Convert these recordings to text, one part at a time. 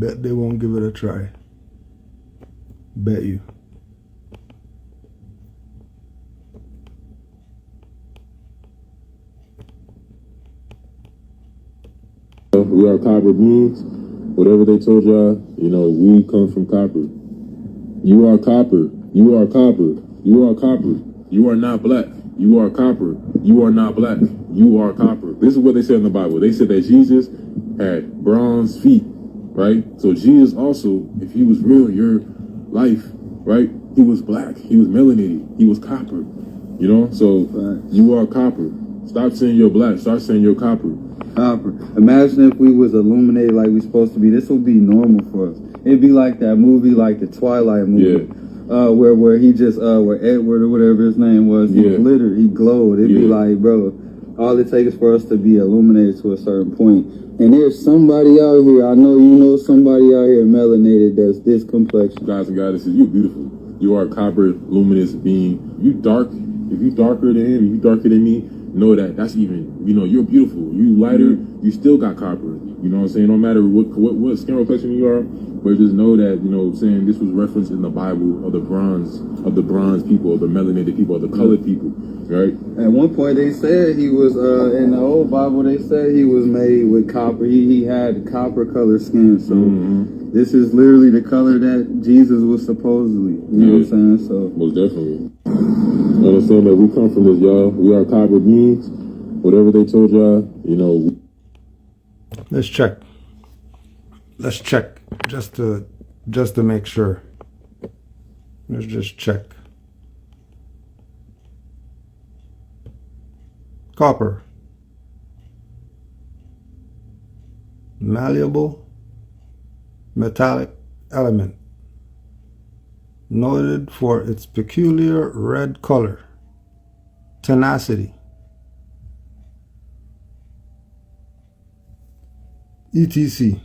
Bet they won't give it a try. Bet you. We are copper beings. Whatever they told y'all, we come from copper. You are copper. You are copper. You are copper. You are not black. You are copper. You are not black. You are copper. This is what they said in the Bible. They said that Jesus had bronze feet, right? So Jesus also, if he was real in your life, right? He was black. He was melanated. He was copper. So you are copper. Stop saying you're black. Start saying you're copper. Copper. Imagine if we was illuminated like we supposed to be. This would be normal for us. It'd be like that movie, like the Twilight movie, where he just where Edward or whatever his name was, he glittered, he glowed. It'd be like, bro, all it takes is for us to be illuminated to a certain point. And there's somebody out here. I know you know somebody out here melanated that's this complexion. Guys and goddesses, you're beautiful. You are a copper, luminous being. You dark. If you darker than him, if you darker than me, know that's even, you're beautiful. You lighter, you still got copper. You know what I'm saying? No matter what skin complexion you are, but just know that, saying this was referenced in the Bible of the bronze people, of the melanated people, of the colored people, right? At one point they said he was, in the old Bible, they said he was made with copper. He had copper colored skin, so this is literally the color that Jesus was supposedly, you know what I'm saying? So most definitely. Understand that we come from this, y'all. We are copper beings. Whatever they told y'all, Let's check. Let's check just to make sure. Let's just check. Copper. Malleable, metallic element. Noted for its peculiar red color, tenacity, etc.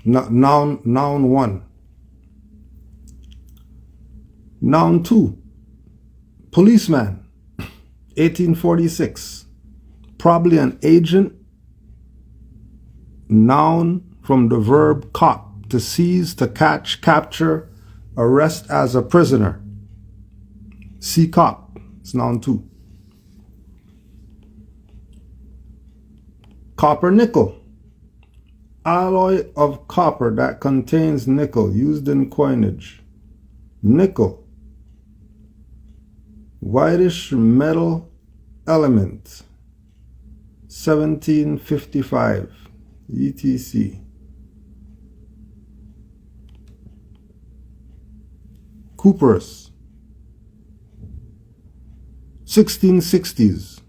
Noun 1. Noun 2. Policeman, 1846. Probably an agent. Noun from the verb cop. To seize, to catch, capture, arrest as a prisoner. See cop. It's noun 2. Copper nickel. Alloy of copper that contains nickel used in coinage. Nickel. Whitish metal element. 1755. etc. Coopers, 1660s,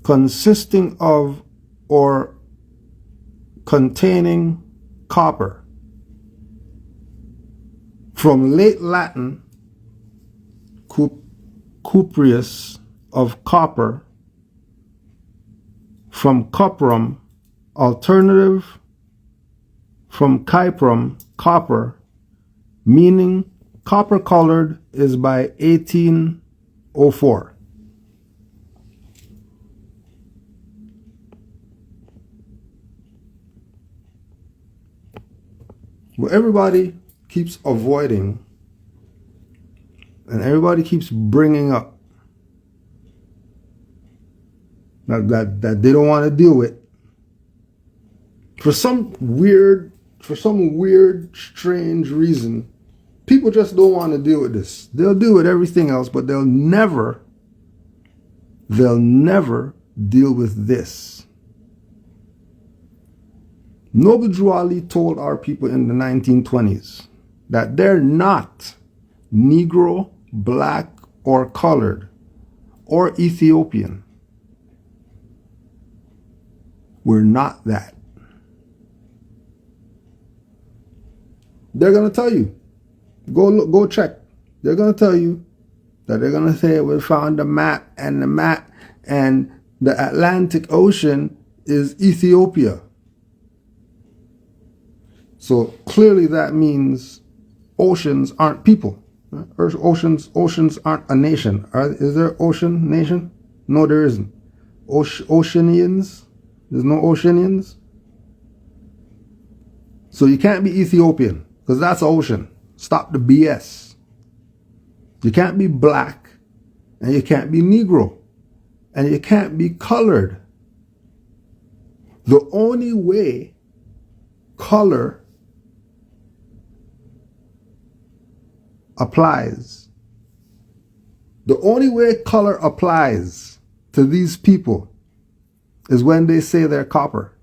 consisting of or containing copper. From late Latin, cupreus, of copper, from coprum, alternative, from cyprum, copper, meaning copper colored, is by 1804. Well, everybody keeps avoiding and everybody keeps bringing up that they don't want to deal with for some weird, strange reason. People just don't want to deal with this. They'll deal with everything else, but they'll never deal with this. Noble Drew Ali told our people in the 1920s that they're not Negro, black, or colored, or Ethiopian. We're not that. They're going to tell you. Go look, go check. They're going to tell you that they're going to say we found a map, and the Atlantic Ocean is Ethiopia. So clearly that means oceans aren't people. Oceans aren't a nation. Is there ocean nation? No, there isn't. Oceanians? There's no Oceanians? So you can't be Ethiopian, because that's ocean. Stop the BS. You can't be black, and you can't be Negro, and you can't be colored. The only way color applies, the only way color applies to these people is when they say they're copper.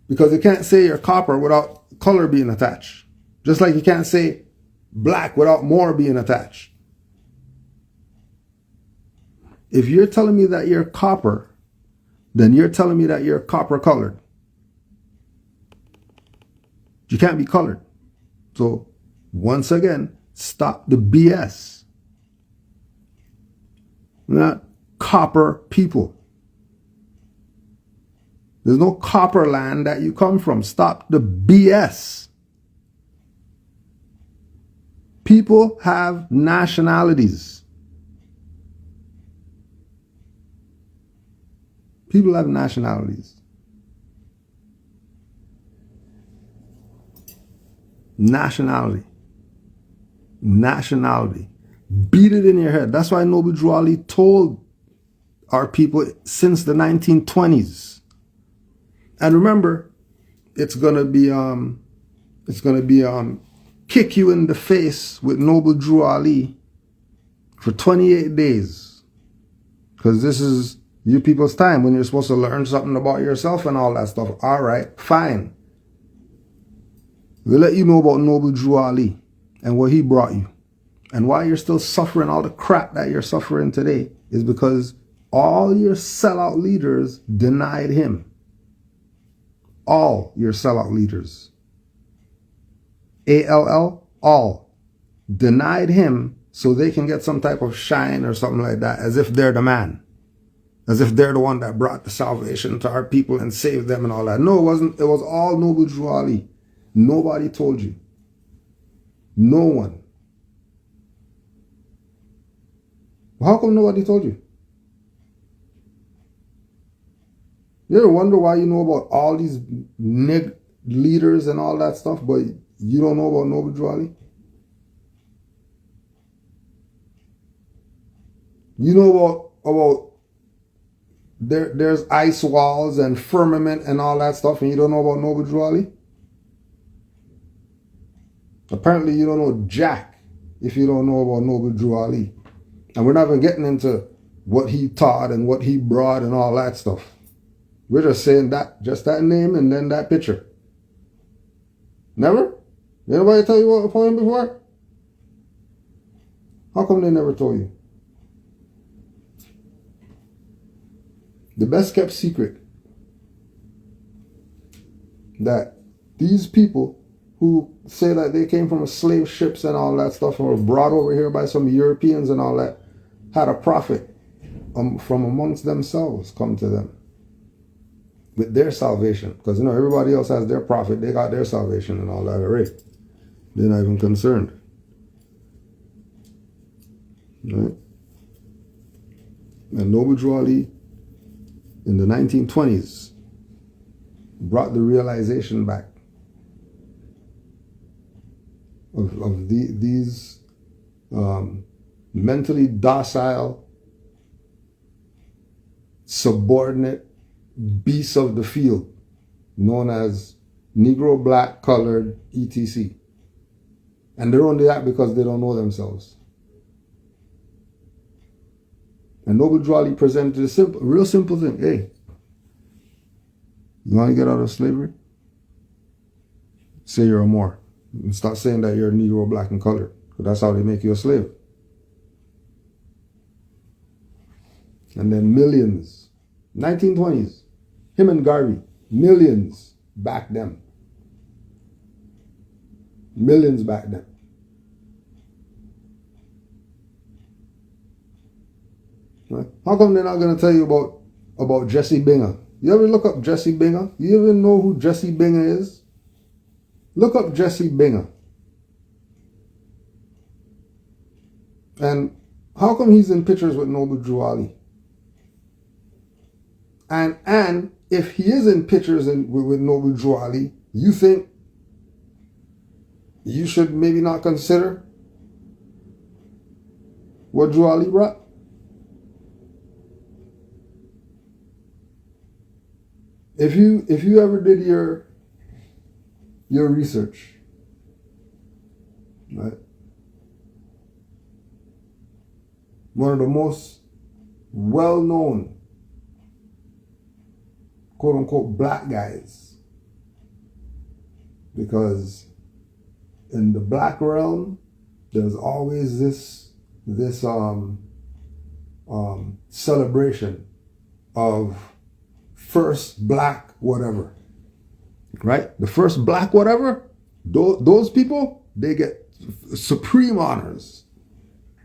Because you can't say you're copper without color being attached. Just like you can't say black without Moor being attached. If you're telling me that you're copper, then you're telling me that you're copper colored. You can't be colored. So, once again, stop the BS. We're not copper people. There's no copper land that you come from. Stop the BS. People have nationalities. People have nationalities. Nationality. Nationality. Beat it in your head. That's why Noble Drew Ali told our people since the 1920s. And remember, it's gonna be kick you in the face with Noble Drew Ali for 28 days. Because this is you people's time when you're supposed to learn something about yourself and all that stuff. All right, fine. We'll let you know about Noble Drew Ali and what he brought you. And why you're still suffering all the crap that you're suffering today is because all your sellout leaders denied him. All your sellout leaders. ALL, all. Denied him so they can get some type of shine or something like that, as if they're the man. As if they're the one that brought the salvation to our people and saved them and all that. No, it wasn't. It was all Noble Drew Ali. Nobody told you. No one. How come nobody told you? You ever wonder why you know about all these leaders and all that stuff, but you don't know about Noble Drew Ali? You know about there's ice walls and firmament and all that stuff, and you don't know about Noble Drew Ali? Apparently you don't know jack if you don't know about Noble Drew Ali. And we're not even getting into what he taught and what he brought and all that stuff. We're just saying that, just that name and then that picture. Never? Anybody tell you about him before? How come they never told you? The best kept secret that these people who say that they came from slave ships and all that stuff and were brought over here by some Europeans and all that had a prophet from amongst themselves come to them with their salvation. Because, everybody else has their prophet. They got their salvation and all that already. They're not even concerned. Right? And Noble Drew Ali in the 1920s brought the realization back of these mentally docile, subordinate beasts of the field known as Negro, Black, Colored, etc. And they're only that because they don't know themselves. And Noble Drew Ali presented a real simple thing. Hey, you want to get out of slavery? Say you're a Moor. And start saying that you're Negro, Black, and Colored. Because that's how they make you a slave. And then millions, 1920s, him and Garvey, millions back them. Millions back then. Right? How come they're not going to tell you about Jesse Binger? You ever look up Jesse Binger? You even know who Jesse Binger is? Look up Jesse Binger. And how come he's in pictures with Noble Drew Ali? And if he is in pictures with Noble Drew Ali, you think you should maybe not consider what Drew Ali brought? If you ever did your research, right? One of the most well-known, quote-unquote, black guys, because in the black realm, there's always this celebration of first black whatever, right? The first black whatever, those people, they get supreme honors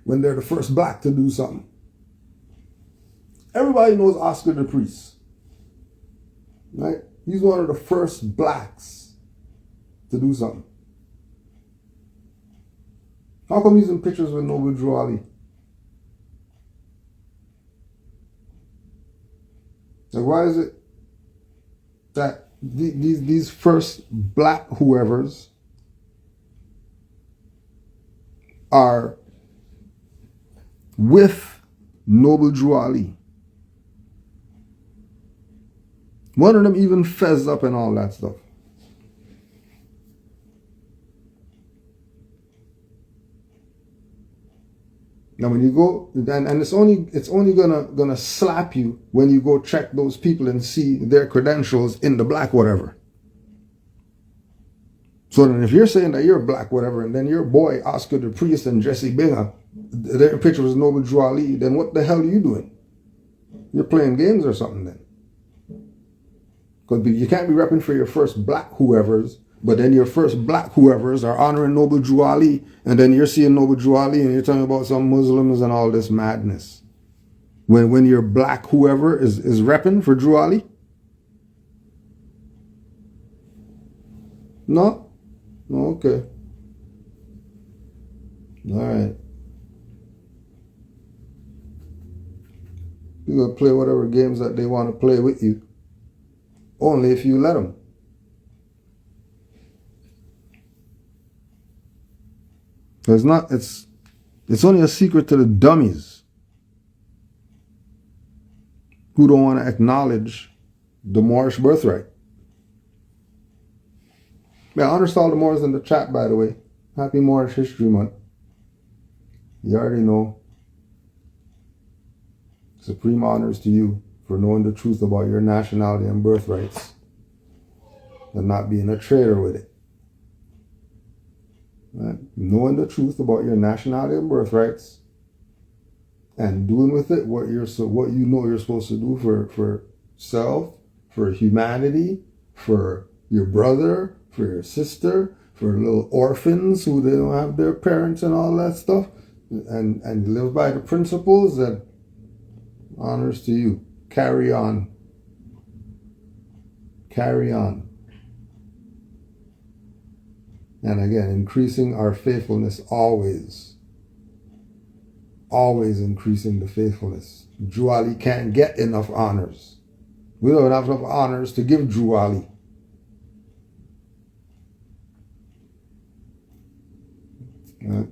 when they're the first black to do something. Everybody knows Oscar the Priest, right? He's one of the first blacks to do something. How come he's in pictures with Noble Drew Ali? Like, why is it that these first black whoever's are with Noble Drew Ali? One of them even fezzed up and all that stuff. Now when you go, and it's only gonna slap you when you go check those people and see their credentials in the black whatever. So then if you're saying that you're black whatever, and then your boy Oscar the Priest and Jesse Bingham, their picture was Noble Drew Ali, then what the hell are you doing? You're playing games or something then. Because you can't be repping for your first black whoever's, but then your first black whoever's are honoring Noble Drew Ali, and then you're seeing Noble Drew Ali and you're talking about some Muslims and all this madness. When your black whoever is repping for Drew Ali? No? Okay. All right. You're going to play whatever games that they want to play with you. Only if you let them. It's only a secret to the dummies who don't want to acknowledge the Moorish birthright. Yeah, honors to all the Moors in the chat, by the way. Happy Moorish History Month. You already know. Supreme honors to you for knowing the truth about your nationality and birthrights and not being a traitor with it. Right? Knowing the truth about your nationality and birthrights and doing with it what you know you're supposed to do for self, for humanity, for your brother, for your sister, for little orphans who they don't have their parents and all that stuff, and live by the principles, and honors to you. Carry on. Carry on. And again, increasing our faithfulness always. Always increasing the faithfulness. Drew Ali can't get enough honors. We don't have enough honors to give Drew Ali. Right?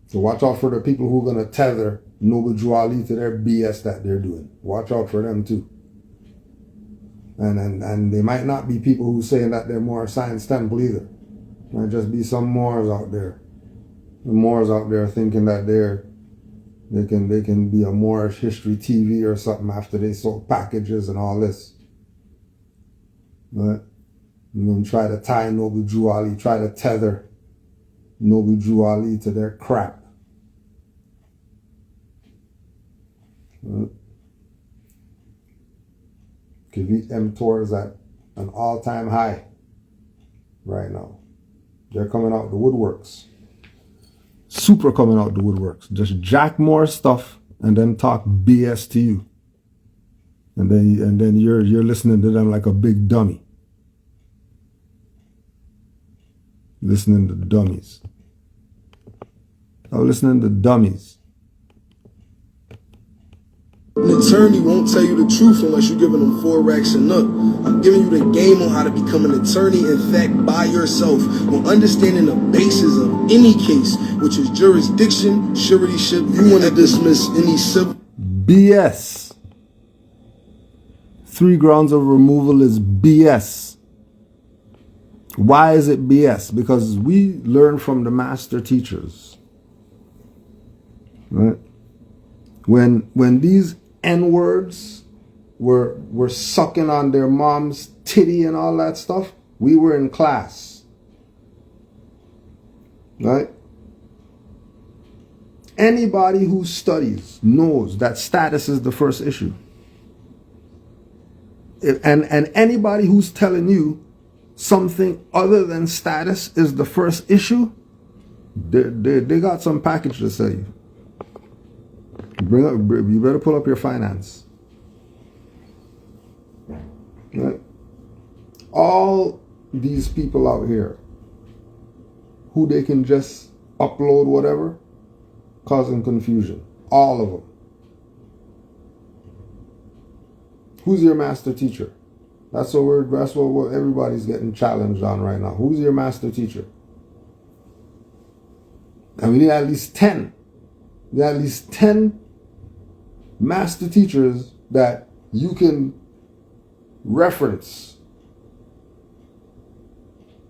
So watch out for the people who are going to tether Noble Drew Ali to their BS that they're doing. Watch out for them too. And they might not be people who saying that they're more Science Temple either. Might just be some Moors out there. The Moors out there thinking that they can be a Moorish history TV or something after they sold packages and all this. But you know, try to tie Noble Drew Ali, try to tether Noble Drew Ali to their crap. Kavit M-Tor is at an all-time high right now. They're coming out the woodworks. Super coming out the woodworks. Just jack more stuff and then talk BS to you. And then you're listening to them like a big dummy. Listening to dummies. I'm listening to dummies. An attorney won't tell you the truth unless you're giving them 4 racks and up. I'm giving you the game on how to become an attorney, in fact, by yourself, on understanding the basis of any case, which is jurisdiction, suretyship. You want to dismiss any civil... BS. 3 grounds of removal is BS. Why is it BS? Because we learn from the master teachers. Right? When these N-words were sucking on their mom's titty and all that stuff, we were in class. Right? Anybody who studies knows that status is the first issue. And anybody who's telling you something other than status is the first issue, they got some package to sell you. You better pull up your finance. Right? All these people out here who they can just upload whatever, causing confusion. All of them. Who's your master teacher? That's what everybody's getting challenged on right now. Who's your master teacher? And we need at least 10. We need at least 10 master teachers that you can reference.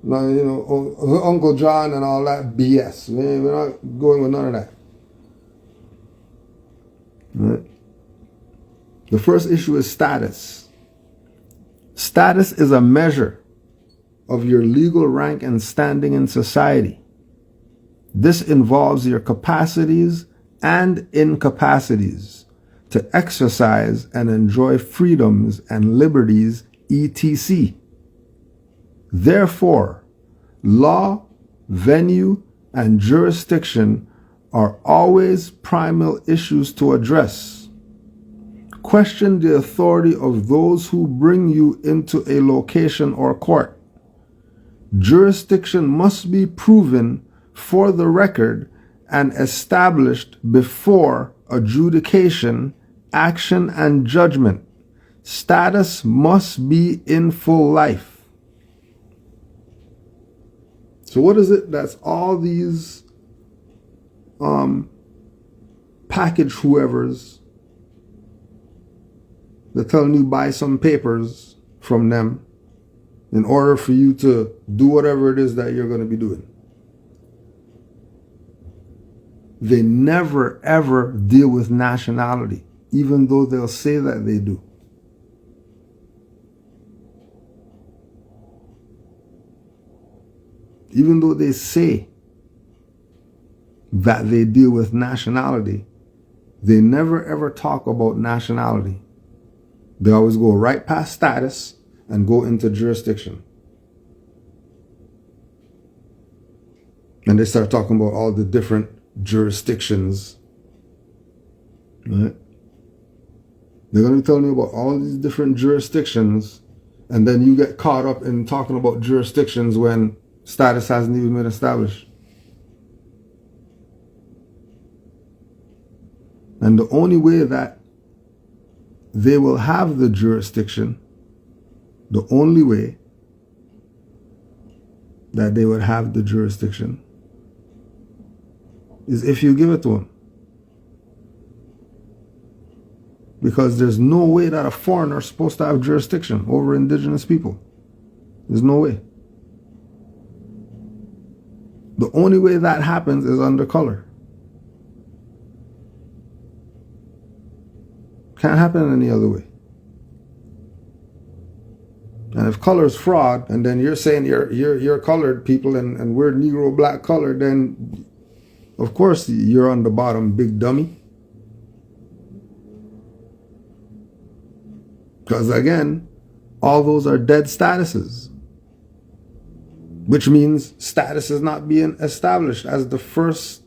Now, you know, Uncle John and all that BS. We're not going with none of that. Right? The first issue is status. Status is a measure of your legal rank and standing in society. This involves your capacities and incapacities to exercise and enjoy freedoms and liberties, etc. Therefore, law, venue, and jurisdiction are always primal issues to address. Question the authority of those who bring you into a location or court. Jurisdiction must be proven for the record and established before adjudication, action, and judgment. Status must be in full life. So what is it that's all these package whoever's, they're telling you buy some papers from them in order for you to do whatever it is that you're going to be doing. They never ever deal with nationality, even though they'll say that they do. Even though they say that they deal with nationality, they never ever talk about nationality. They always go right past status and go into jurisdiction. And they start talking about all the different jurisdictions. Right? They're going to be telling you about all these different jurisdictions, and then you get caught up in talking about jurisdictions when status hasn't even been established. And the only way that they will have the jurisdiction, the only way that they would have the jurisdiction is if you give it to them. Because there's no way that a foreigner is supposed to have jurisdiction over indigenous people. There's no way. The only way that happens is under color. Can't happen any other way. And if color is fraud, and then you're saying you're colored people and we're Negro black colored, then of course you're on the bottom, big dummy. Because again, all those are dead statuses. Which means status is not being established as the first.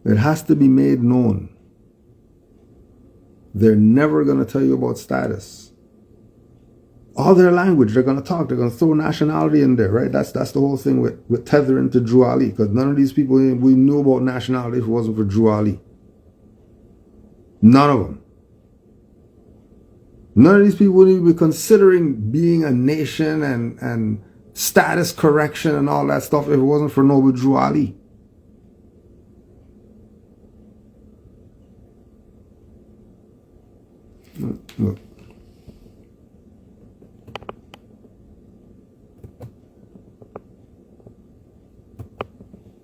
It has to be made known. They're never going to tell you about status. All their language, they're going to talk. They're going to throw nationality in there, right? That's the whole thing with tethering to Drew Ali. Because none of these people we knew about nationality if it wasn't for Drew Ali. None of them. None of these people would even be considering being a nation and status correction and all that stuff if it wasn't for Noble Drew Ali. Look.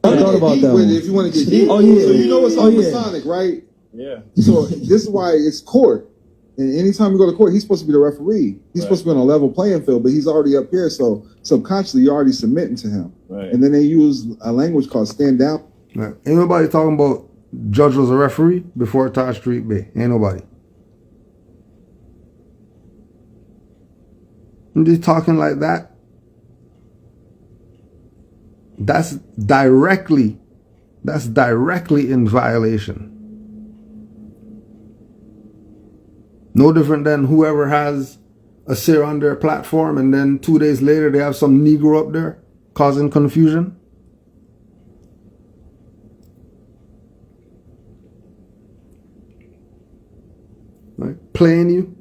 I thought about that one. If you want to get deep. Oh, yeah. So you know it's all Oh, yeah. Masonic, right? Yeah. So this is why it's court. And anytime you go to court, he's supposed to be the referee. He's supposed to be on a level playing field, but he's already up here. So subconsciously, you're already submitting to him. Right. And then they use a language called stand down. Right. Ain't nobody talking about judge was a referee before Taj Street Bay. Ain't nobody. And they talking like that. That's directly in violation. No different than whoever has a seer on their platform and then 2 days later they have some Negro up there causing confusion. Right? Playing you.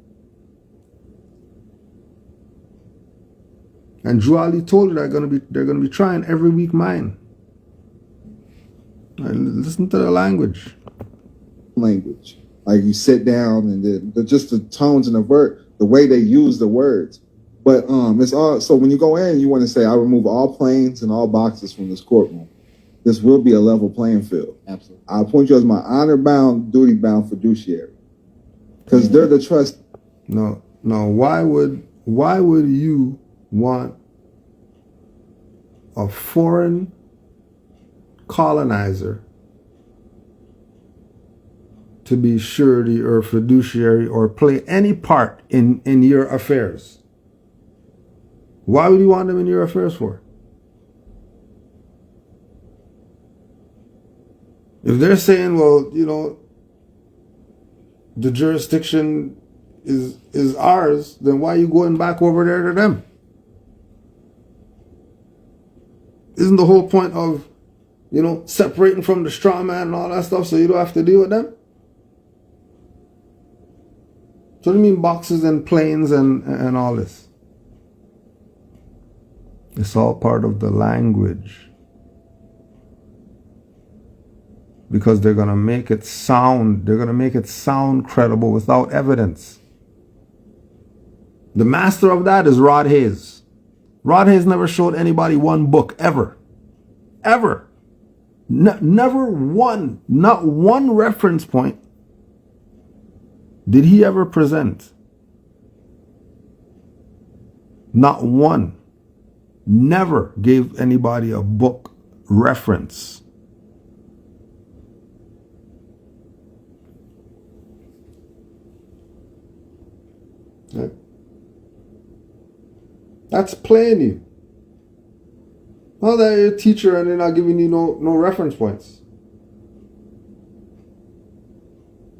And Drew Ali told you they're gonna be trying every week mine. Right, listen to the language. Like you sit down and just the tones and the way they use the words. But it's all so when you go in, you want to say, I remove all planes and all boxes from this courtroom. This will be a level playing field. Absolutely. I appoint you as my honor-bound, duty-bound fiduciary. Because they're the trust. No. Why would you want a foreign colonizer to be surety or fiduciary or play any part in your affairs? Why would you want them in your affairs for? If they're saying, well, you know, the jurisdiction is ours, then why are you going back over there to them? Isn't the whole point of, you know, separating from the straw man and all that stuff so you don't have to deal with them? So what do you mean boxes and planes and all this? It's all part of the language. Because they're going to make it sound credible without evidence. The master of that is Rod Hayes. Rod Hayes never showed anybody one book ever. Ever. Never one. Not one reference point did he ever present. Not one. Never gave anybody a book reference. Right. That's playing you. Not that you're a teacher and they're not giving you no reference points.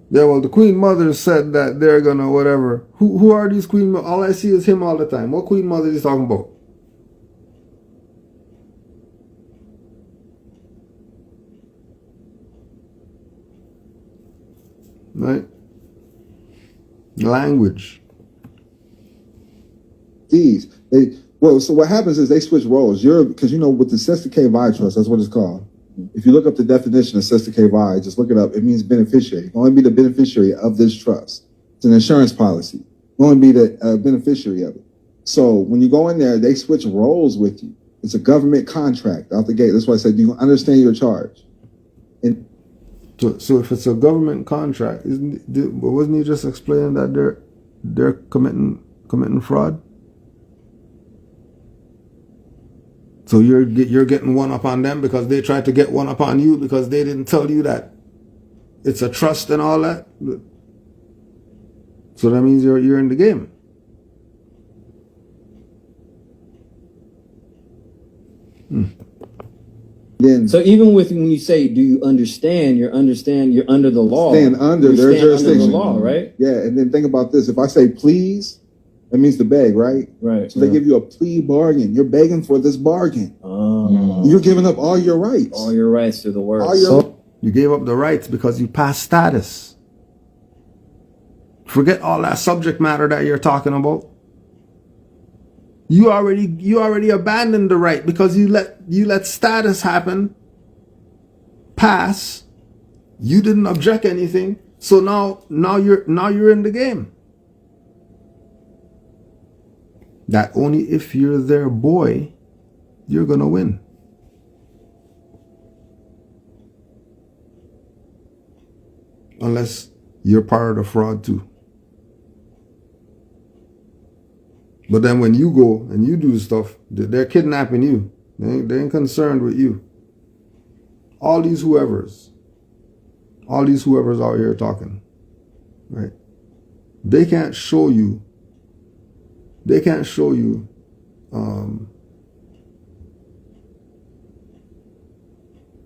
Yeah, well, the Queen Mother said that they're gonna whatever. Who are these Queen Mothers? All I see is him all the time. What Queen Mother is he talking about? Right? Language. So what happens is they switch roles. Because you know with the Sister K Vi trust, that's what it's called. If you look up the definition of Sister K Vi, just look it up. It means beneficiary. You can only be the beneficiary of this trust. It's an insurance policy. You can only be the beneficiary of it. So when you go in there, they switch roles with you. It's a government contract out the gate. That's why I said, do you understand your charge? And so if it's a government contract, wasn't he just explaining that they're committing fraud? So you're getting one up on them because they tried to get one up on you because they didn't tell you that it's a trust and all that. So that means you're in the game. So even when you say, do you understand? You're under the law. Stand under their jurisdiction. Under the law, right? Yeah, and then think about this. If I say please, that means to beg, right? Right. So they give you a plea bargain. You're begging for this bargain. You're giving up all your rights. All your rights to the word. You gave up the rights because you passed status. Forget all that subject matter that you're talking about. You already abandoned the right because you let status happen, pass. You didn't object anything, so now you're in the game. That only if you're their boy, you're gonna win. Unless you're part of the fraud too. But then when you go and you do stuff, they're kidnapping you. They ain't concerned with you. All these whoever's out here talking, right? They can't show you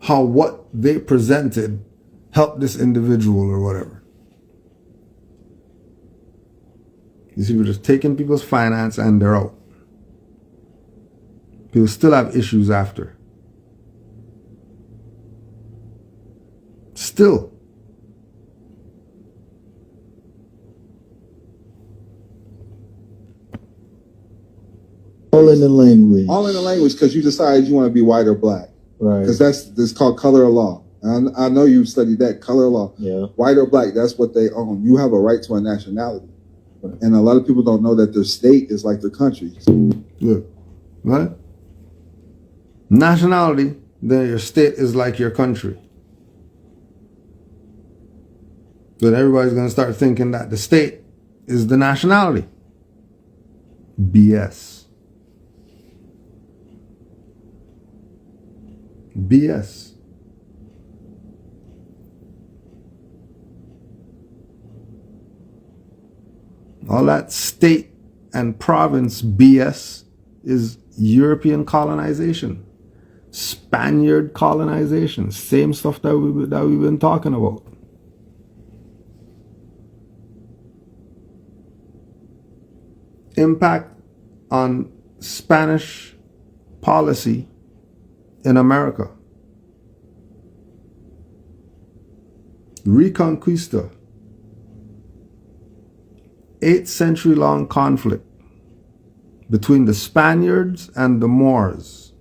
how what they presented helped this individual or whatever. These people just taking people's finance and they're out. People still have issues after. Still. All in the language. All in the language because you decide you want to be white or black. Right. Because that's called color of law. And I know you've studied that, color of law. Yeah. White or black, that's what they own. You have a right to a nationality. And a lot of people don't know that their state is like their country. Look, what? Nationality, then your state is like your country. Then everybody's going to start thinking that the state is the nationality. BS. BS. All that state and province BS is European colonization, Spaniard colonization, same stuff that we've been talking about. Impact on Spanish policy in America. Reconquista. 8th century long conflict between the Spaniards and the Moors.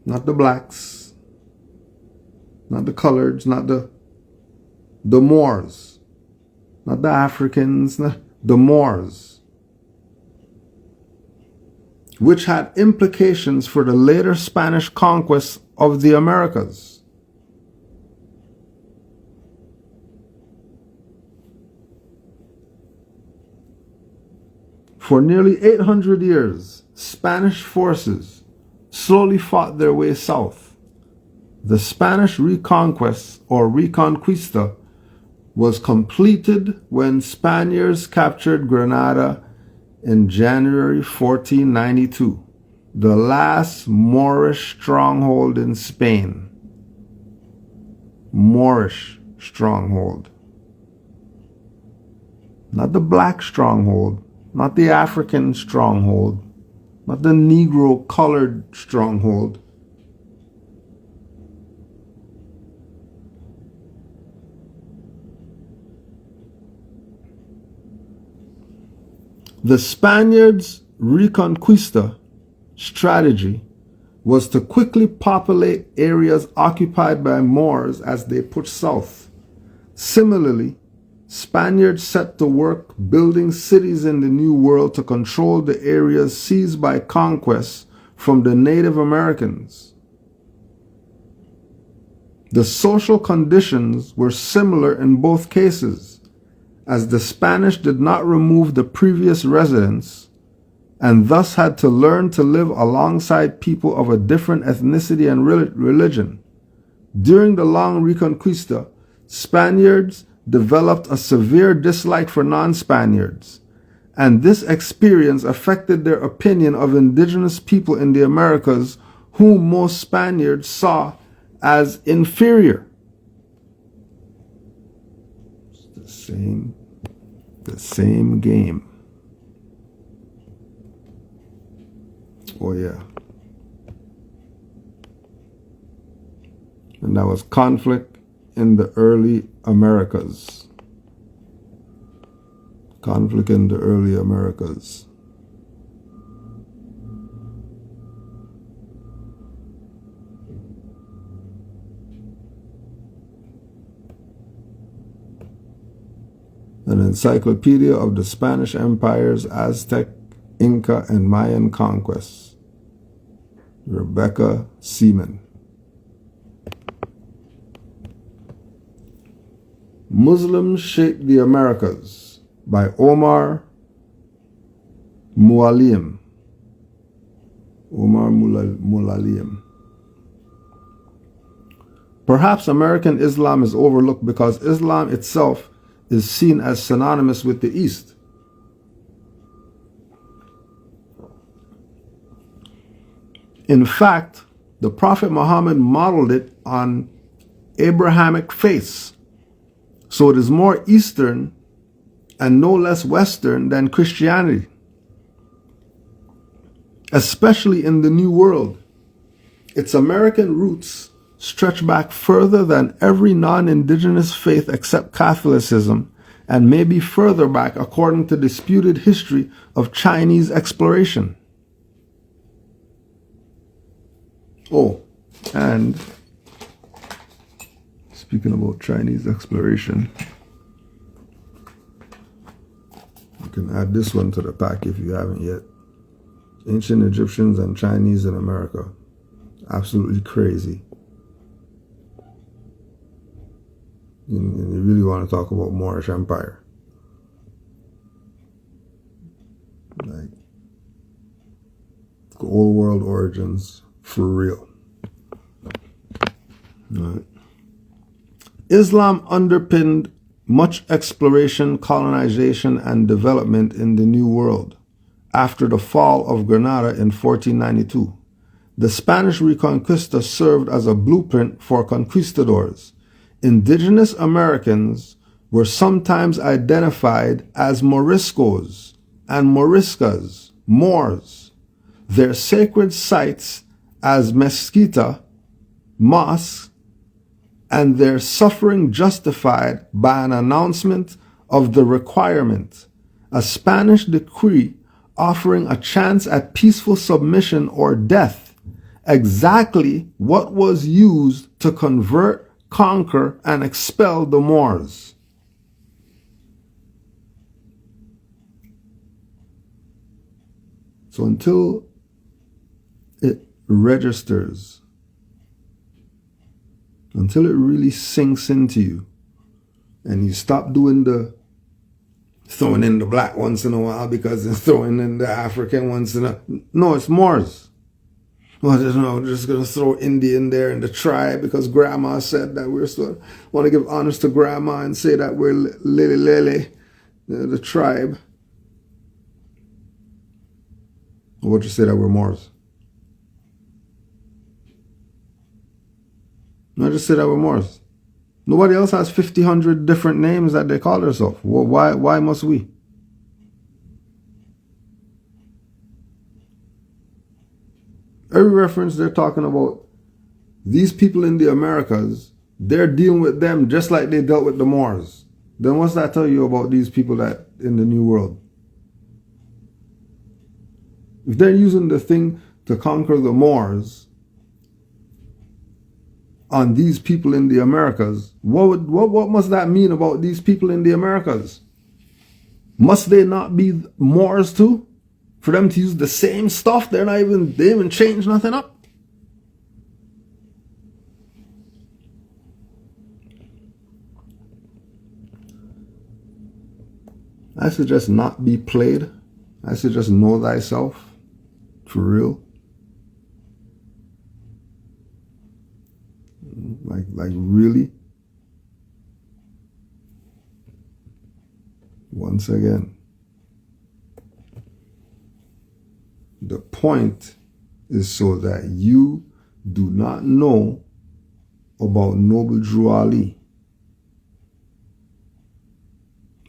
Not the blacks, not the coloreds, not the Moors, not the Africans, the Moors, which had implications for the later Spanish conquest of the Americas. For nearly 800 years, Spanish forces slowly fought their way south. The Spanish reconquest or Reconquista was completed when Spaniards captured Granada in January 1492, the last Moorish stronghold in Spain. Moorish stronghold. Not the black stronghold. Not the African stronghold, not the Negro colored stronghold. The Spaniards' Reconquista strategy was to quickly populate areas occupied by Moors as they pushed south. Similarly, Spaniards set to work building cities in the New World to control the areas seized by conquest from the Native Americans. The social conditions were similar in both cases, as the Spanish did not remove the previous residents and thus had to learn to live alongside people of a different ethnicity and religion. During the long Reconquista, Spaniards developed a severe dislike for non-Spaniards, and this experience affected their opinion of indigenous people in the Americas, whom most Spaniards saw as inferior. It's the same game. Oh yeah. And that was conflict in the early Americas. Conflict in the early Americas. An encyclopedia of the Spanish Empire's Aztec, Inca, and Mayan conquests. Rebecca Seaman. Muslims Shaped the Americas by Omar Mualim. Perhaps American Islam is overlooked because Islam itself is seen as synonymous with the East. In fact, the Prophet Muhammad modeled it on Abrahamic faiths, so it is more Eastern and no less Western than Christianity, especially in the New World. Its American roots stretch back further than every non-indigenous faith except Catholicism, and maybe further back according to disputed history of Chinese exploration. Oh, and speaking about Chinese exploration, you can add this one to the pack if you haven't yet. Ancient Egyptians and Chinese in America. Absolutely crazy. And you really want to talk about Moorish Empire. Like, old world origins for real. Right. Islam underpinned much exploration, colonization, and development in the New World. After the fall of Granada in 1492, the Spanish Reconquista served as a blueprint for conquistadors. Indigenous Americans were sometimes identified as Moriscos and Moriscas, Moors. Their sacred sites as Mezquita, mosques, and their suffering justified by an announcement of the requirement, a Spanish decree offering a chance at peaceful submission or death, exactly what was used to convert, conquer, and expel the Moors. So until it registers, until it really sinks into you, and you stop doing the throwing in the black once in a while because they're throwing in the African once in a... No, it's Moors. Well, we're just going to throw India in there and the tribe because grandma said that we're still want to give honors to grandma and say that we're Lele, the tribe. Or what you say that we're Moors? No, just say that we're Moors. Nobody else has 1,500 different names that they call themselves. Well, why must we? Every reference they're talking about these people in the Americas, they're dealing with them just like they dealt with the Moors. Then what's that tell you about these people that in the New World? If they're using the thing to conquer the Moors on these people in the Americas, what must that mean about these people in the Americas? Must they not be Moors too? For them to use the same stuff, they even change nothing up. I suggest not be played. I suggest know thyself. For real. Like really. Once again, the point is so that you do not know about Noble Drew Ali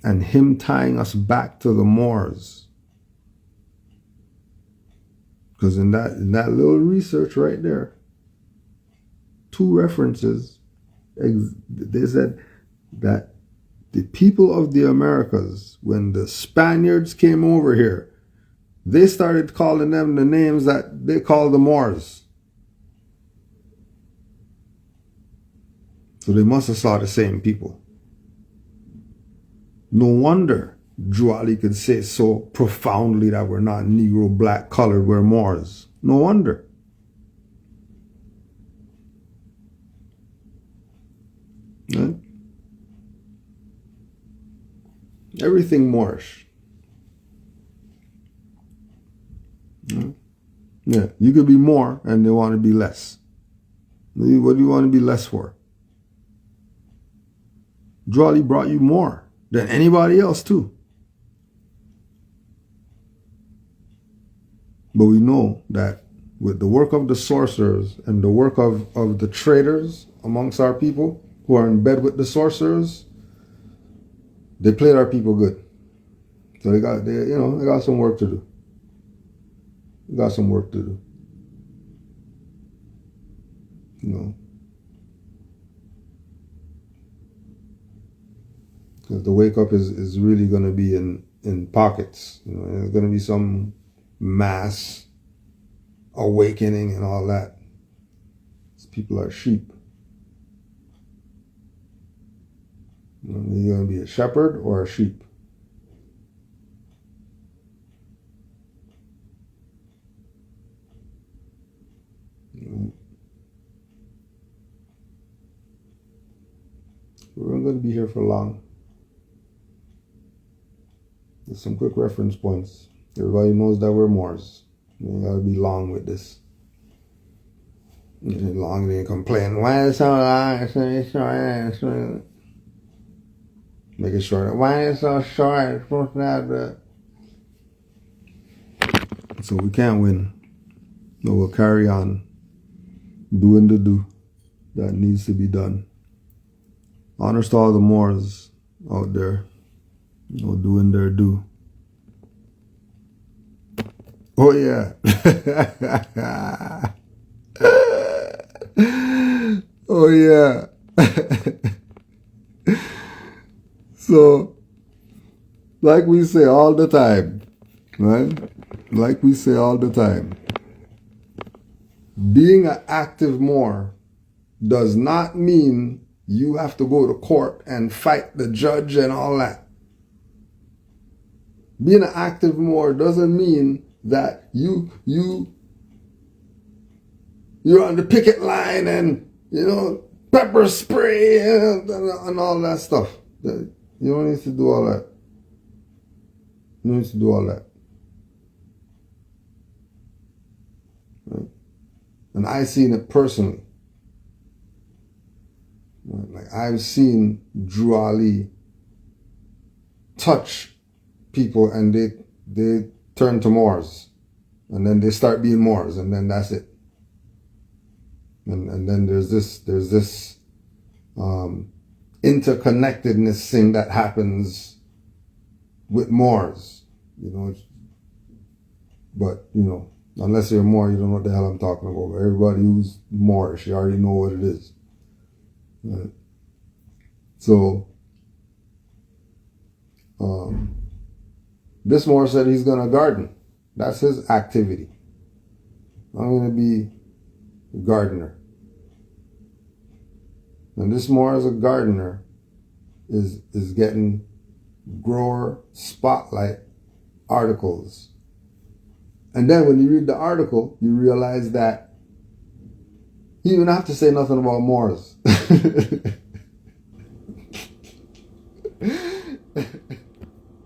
and him tying us back to the Moors. Because in that little research right there, 2 references They said that the people of the Americas, when the Spaniards came over here, they started calling them the names that they call the Moors. So they must have saw the same people. No wonder Drew Ali could say so profoundly that we're not Negro, black, colored, we're Moors. No wonder. Right? Everything Moorish. Yeah, you could be more and they want to be less. What do you want to be less for? Drew brought you more than anybody else too. But we know that with the work of the sorcerers and the work of the traders amongst our people who are in bed with the sorcerers, they played our people good. So they got some work to do. They got some work to do. Because the wake up is really going to be in pockets. There's going to be some mass awakening and all that. These people are sheep. You're going to be a shepherd or a sheep. We're not going to be here for long. There's some quick reference points. Everybody knows that we're Moors. You gotta be long with this. Long, they complain. Why is it so long? It's short. Make it shorter. Why is it so short? It's supposed to have the... So we can't win. No, we'll carry on doing the do that needs to be done. Honors to all the Moors out there. Doing their do. Oh yeah. Oh yeah. So, like we say all the time, right? Like we say all the time, being an active Moor does not mean you have to go to court and fight the judge and all that. Being an active Moor doesn't mean that you're on the picket line and pepper spray and all that stuff. You don't need to do all that. You don't need to do all that. Right? And I've seen it personally. Right? Like I've seen Drew Ali touch people and they turn to Moors, and then they start being Moors, and then that's it. And then there's this interconnectedness thing that happens with Moors, But unless you're Moor, you don't know what the hell I'm talking about. But everybody who's Moorish, you already know what it is. Right? So, this Moor said he's going to garden. That's his activity. I'm going to be a gardener. And this Moor as a gardener is getting grower spotlight articles. And then when you read the article, you realize that he didn't have to say nothing about Moors.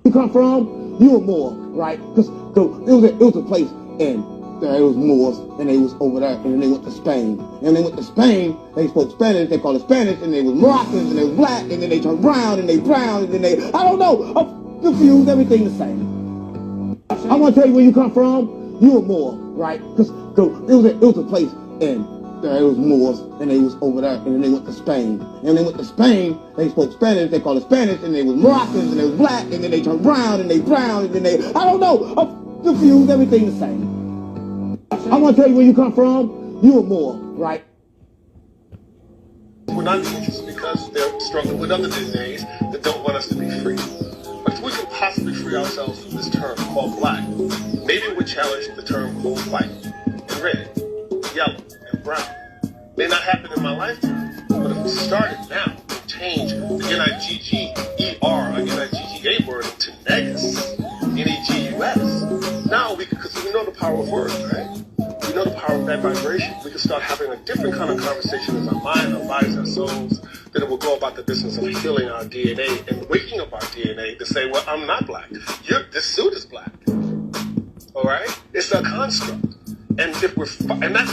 You come from, you a Moor, right? Because it was a place, and there was Moors, and they was over there, and then they went to Spain. And they went to Spain, they spoke Spanish, they called it Spanish, and they was Moroccans, and they was black, and then they turned brown, and they brown, and then they, I don't know, I'm confused, everything the same. I want to tell you where you come from, you a Moor, right? Because it was a place, and there was Moors, and they was over there, and then they went to Spain. And they went to Spain, they spoke Spanish, they called it Spanish, and they was Moroccans, and they was black, and then they turned brown, and they brown, and then they, I don't know, I'm confused, everything the same. I want to tell you where you come from, you a Moor, right? We're not being just because they're struggling with other diseases that don't want us to be free. But if we can possibly free ourselves from this term called black, maybe we challenge the term called white, and red, yellow, and brown. May not happen in my lifetime, but if we started now to change the N-I-G-G-E-R or N-I-G-G-A word to negus, N-E-G-U-S, now we can, because we know the power of words, right? We know the power of that vibration. We can start having a different kind of conversation as our mind, our bodies, our souls, that it will go about the business of healing our DNA and waking up our DNA to say, well, I'm not black. This suit is black. All right? It's a construct. And if we're, and that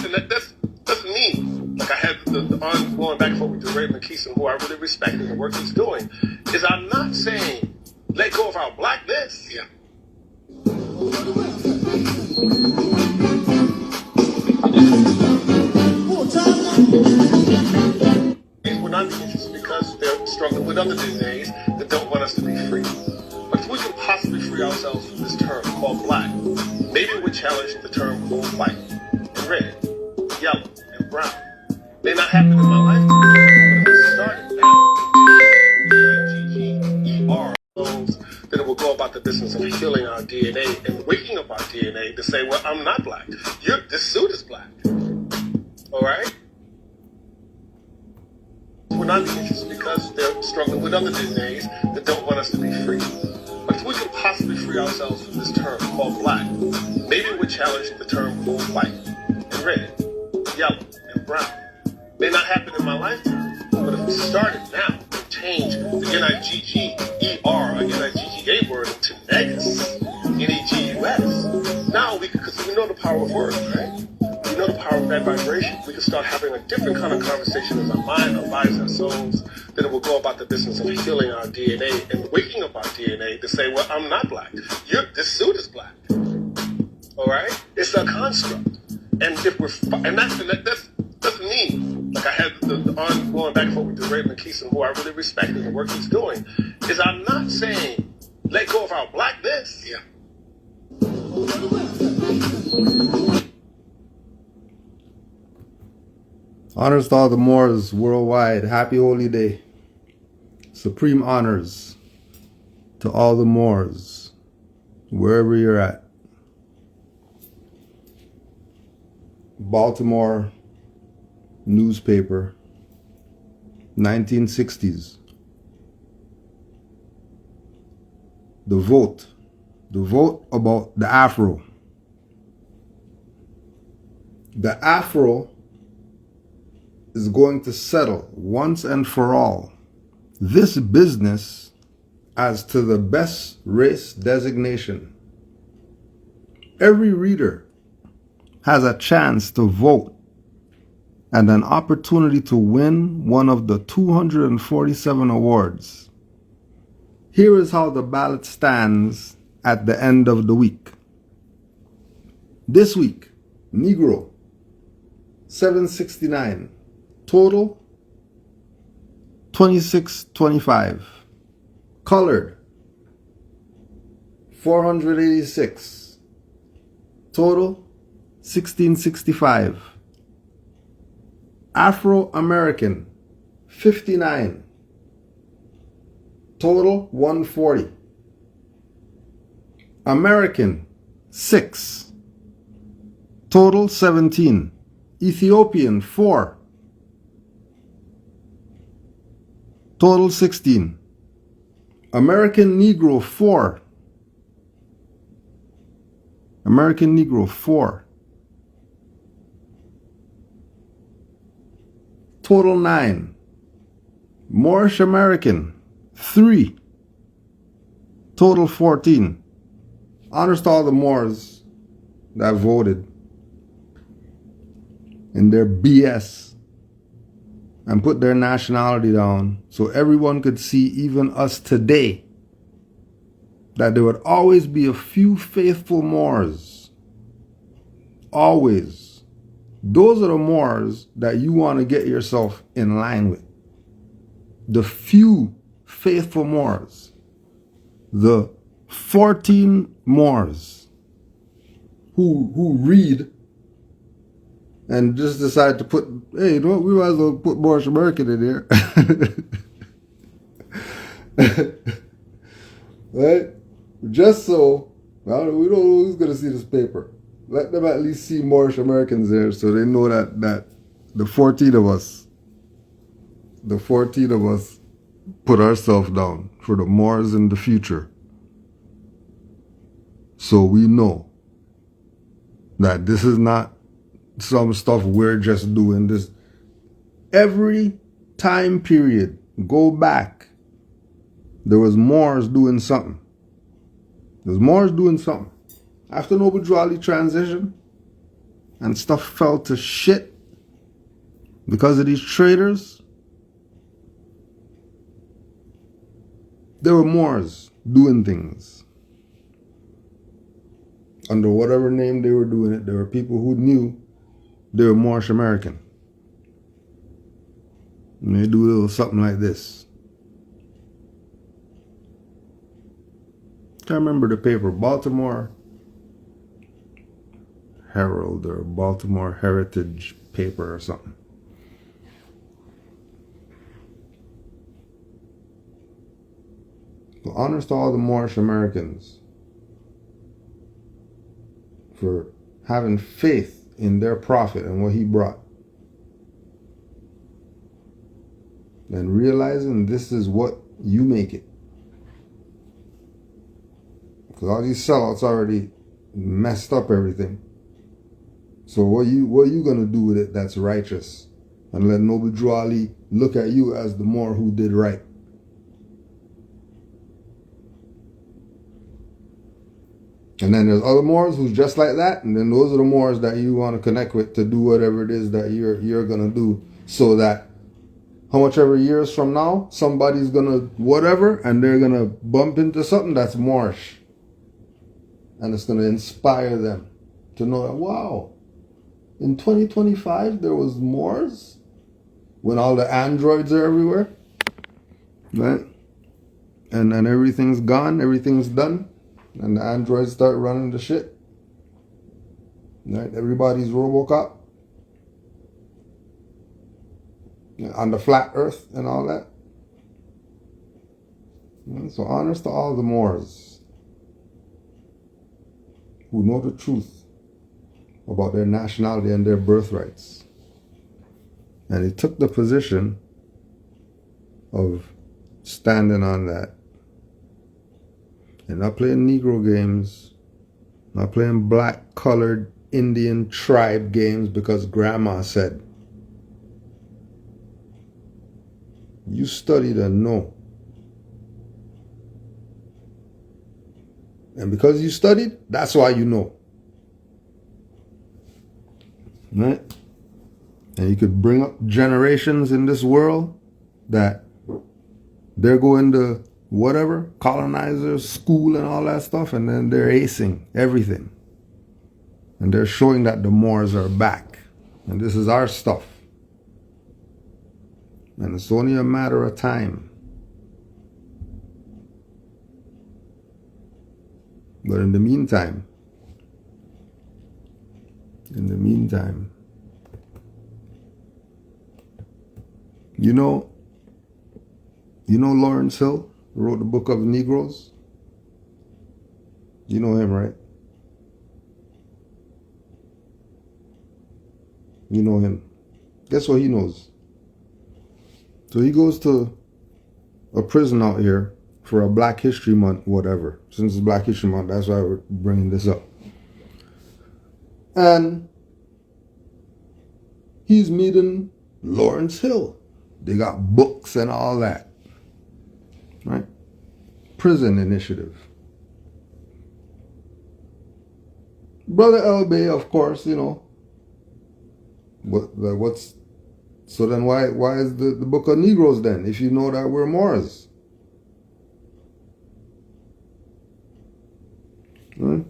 doesn't mean, like I had the ongoing back and forth with Ray McKeeson, who I really respect and the work he's doing, is I'm not saying let go of our blackness. Yeah. We're not being just because they're struggling with other diseases that don't want us to be free. But if we can possibly free ourselves from this term called black, maybe we challenge the term called white, and red, yellow, and brown. May not happen in my lifetime, but if we started now, N-I-G-G-E-R, that it will go about the business of healing our DNA and waking up our DNA to say, well, I'm not black. This suit is black. All right? We're not being just because they're struggling with other diseases that don't want us to be free. But if we can possibly free ourselves from this term called black, maybe we challenge the term called white, and red, yellow, and brown. May not happen in my lifetime, but if we started now to change the N-I-G-G-E-R or N-I-G-G-A word to negus, N-E-G-U-S, now we can, because we know the power of words, right? We know the power of that vibration. We can start having a different kind of conversation as our mind, our bodies, our souls, that it will go about the business of healing our DNA and waking up our DNA to say, well, I'm not black. This suit is black. All right? It's a construct. And if we're, and that doesn't mean, like I had the ongoing back and forth with Ray McKeeson, who I really respect and the work he's doing, is I'm not saying let go of our blackness. Yeah. Honors to all the Moors worldwide. Happy Holy Day. Supreme honors to all the Moors, wherever you're at. Baltimore newspaper, 1960s. The vote about the Afro. The Afro is going to settle once and for all this business as to the best race designation. Every reader has a chance to vote and an opportunity to win one of the 247 awards. Here is how the ballot stands at the end of the week. This week, Negro, 769. Total, 2625. Colored, 486. Total, 1665. Afro-American, 59. Total, 140. American, 6. Total, 17. Ethiopian, 4. Total, 16. American Negro, 4. American Negro, 4. Total, 9. Moorish American, 3. Total, 14. Honors to all the Moors that voted in their BS and put their nationality down so everyone could see, even us today, that there would always be a few faithful Moors. Always. Those are the Moors that you want to get yourself in line with. The few faithful Moors. The 14 Moors who read and just decide to put, hey, you know what, we might as well put Moorish American in here. Right? Just so, well, we don't know who's going to see this paper. Let them at least see Moorish Americans there so they know that the 14 of us put ourselves down for the Moors in the future. So we know that this is not some stuff we're just doing. This every time period, go back, there was Moors doing something. There's Moors doing something. After Noble Drew Ali transition and stuff fell to shit because of these traders, there were Moors doing things. Under whatever name they were doing it, there were people who knew they were Moorish American. And they do a little something like this. Can't remember the paper, Baltimore Herald or Baltimore Heritage paper or something. So honors to all the Moorish Americans for having faith in their prophet and what he brought. And realizing this is what you make it. Because all these sellouts already messed up everything. So what you gonna do with it that's righteous? And let Noble Drew Ali look at you as the Moor who did right. And then there's other Moors who's just like that, and then those are the Moors that you want to connect with to do whatever it is that you're gonna do, so that how much ever years from now, somebody's gonna whatever, and they're gonna bump into something that's Moorish. And it's gonna inspire them to know that, wow, in 2025 there was Moors when all the androids are everywhere. Right? And then everything's gone, everything's done. And the androids start running the shit. Right? Everybody's RoboCop. On the flat earth and all that. So honors to all the Moors who know the truth about their nationality and their birthrights. And he took the position of standing on that. And not playing Negro games, not playing black colored Indian tribe games because grandma said. You studied and know. And because you studied, that's why you know. Right? And you could bring up generations in this world that they're going to whatever, colonizers, school and all that stuff, and then they're acing everything. And they're showing that the Moors are back. And this is our stuff. And it's only a matter of time. But in the meantime, you know Lawrence Hill, who wrote the Book of Negroes? You know him, right? You know him. Guess what he knows? So he goes to a prison out here for a Black History Month, whatever. Since it's Black History Month, that's why we're bringing this up. And he's meeting Lawrence Hill. They got books and all that. Right? Prison initiative. Brother Elbey, of course, you know. What's so then why is the Book of Negroes then, if you know that we're Moors? Right?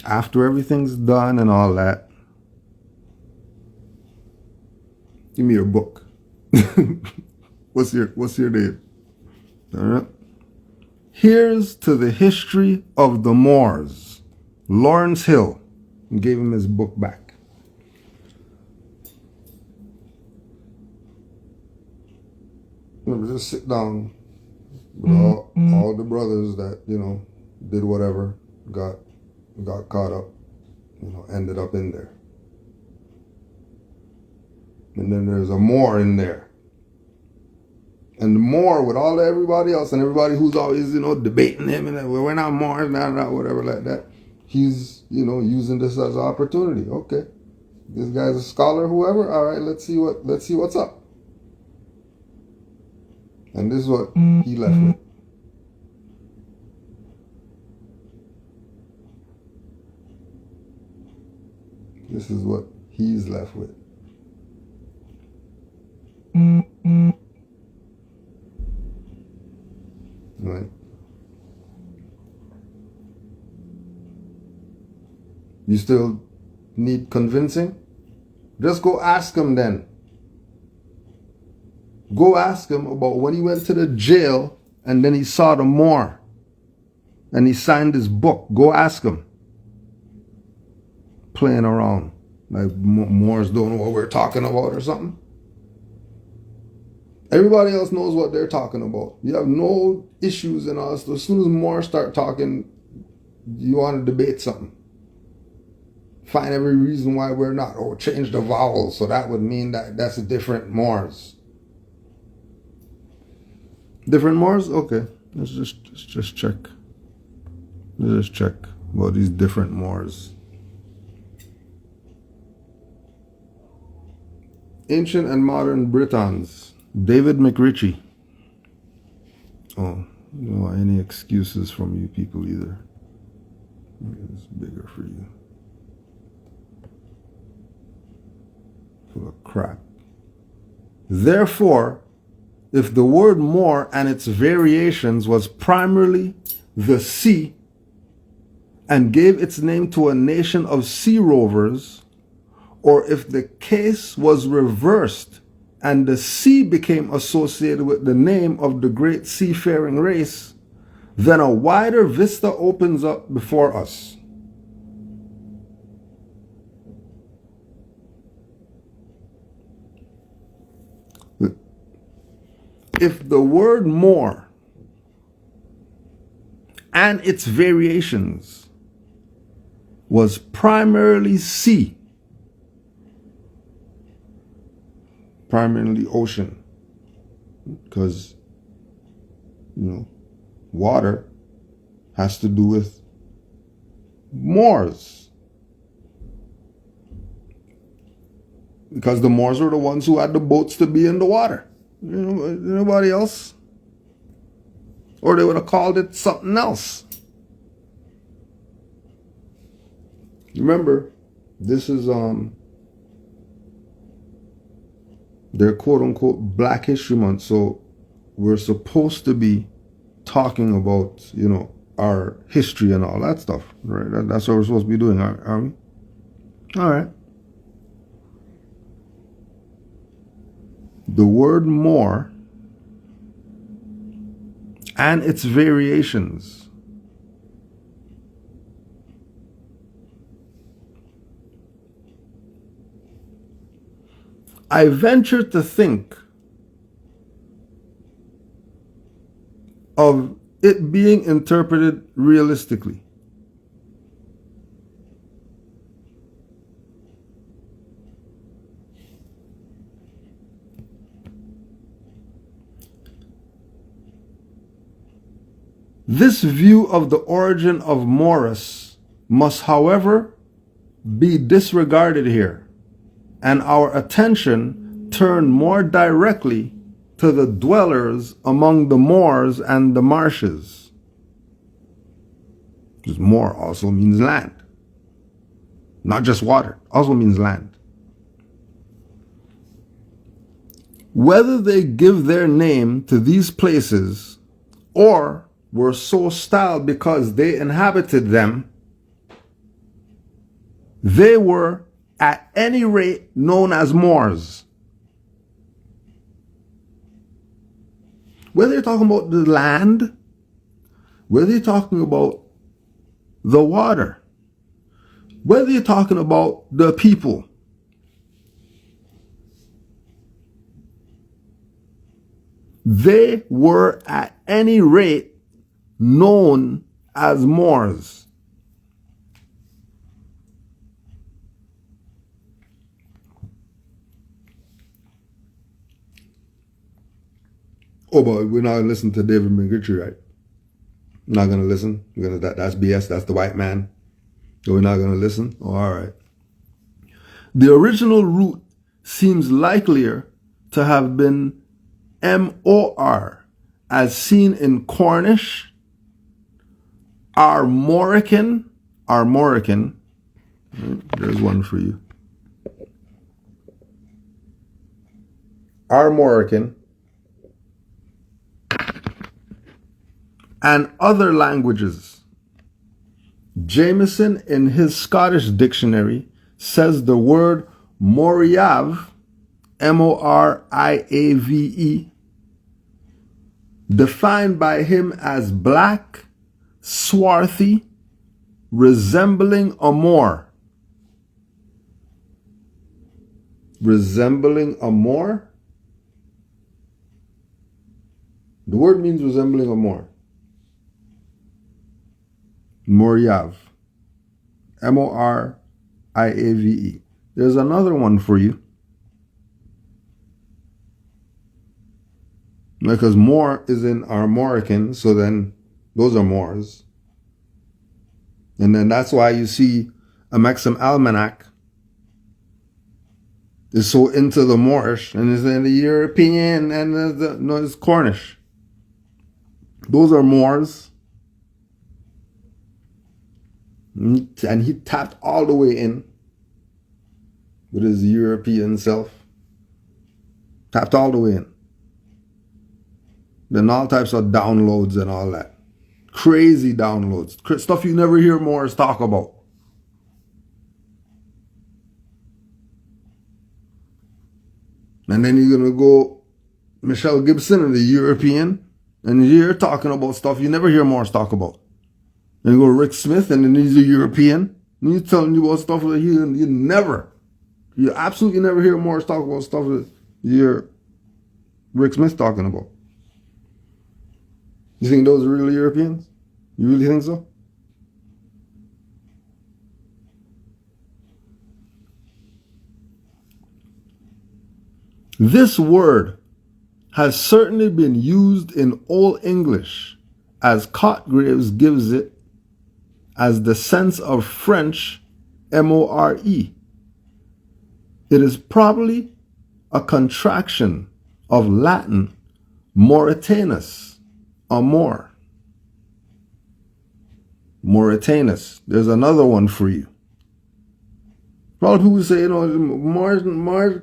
After everything's done and all that, give me your book. What's your name? All right. Here's to the history of the Moors. Lawrence Hill. And gave him his book back. just sit down with all the brothers that, did whatever, got caught up, ended up in there. And then there's a Moor in there. And the Moor with everybody else and everybody who's always, debating him and we're not Moors, not whatever like that. He's, using this as an opportunity. Okay. This guy's a scholar, whoever. All right, let's see what's up. And this is what he left with. This is what he's left with. Right? You still need convincing? Just go ask him then. Go ask him about when he went to the jail and then he saw the Moor and he signed his book. Go ask him. Playing around like Moors don't know what we're talking about or something. Everybody else knows what they're talking about. You have no issues in us. As soon as Moors start talking, you want to debate something. Find every reason why we're not. Oh, change the vowels. So that would mean that's a different Moors. Different Moors? Okay. Let's just check. Let's just check about these different Moors. Ancient and Modern Britons. David McRitchie. Oh, no, any excuses from you people either. It's bigger for you. Full of crap. Therefore, if the word Moor and its variations was primarily the sea and gave its name to a nation of sea rovers, or if the case was reversed and the sea became associated with the name of the great seafaring race, then a wider vista opens up before us. If the word Moor and its variations was primarily sea, primarily ocean, because water has to do with Moors, because the Moors were the ones who had the boats to be in the water. Nobody else, or they would have called it something else. Remember, this is their quote-unquote Black History Month, so we're supposed to be talking about, our history and all that stuff, right? That's what we're supposed to be doing, aren't we? All right. The word Moor and its variations I venture to think of it being interpreted realistically. This view of the origin of Moorish must, however, be disregarded here, and our attention turned more directly to the dwellers among the moors and the marshes. Because moor also means land, not just water, also means land. Whether they give their name to these places or were so styled because they inhabited them, they were at any rate known as Moors. Whether you're talking about the land, whether you're talking about the water, whether you're talking about the people, They were at any rate known as Moors. Oh, but we're not gonna listen to David McGritchie, right? Not gonna listen. That's BS. That's the white man. So we're not gonna listen. Oh, all right. The original root seems likelier to have been MOR, as seen in Cornish, Armorican. There's one for you. Armorican. And other languages. Jameson, in his Scottish dictionary, says the word Moriave, Moriave, defined by him as black, swarthy, resembling a Moor. Resembling a Moor? The word means resembling a Moor. Moriave. Moriave. There's another one for you. Because Moor is in Armorican, so then those are Moors. And then that's why you see a Maxim Almanac is so into the Moorish and is in the European and no, it's Cornish. Those are Moors. And he tapped all the way in with his European self. Tapped all the way in. Then all types of downloads and all that. Crazy downloads. Stuff you never hear Moors talk about. And then you're going to go Michelle Gibson and the European, and you're talking about stuff you never hear Moors talk about. Then you go Rick Smith, and then he's a European, and he's telling you about stuff that you absolutely never hear Moors talk about stuff that you hear Rick Smith talking about. You think those are really Europeans? You really think so? This word has certainly been used in Old English, as Cotgraves gives it as the sense of French MORE. It is probably a contraction of Latin Mauritanus, a Moor. Mauritanus. There's another one for you. A lot of people say, Moors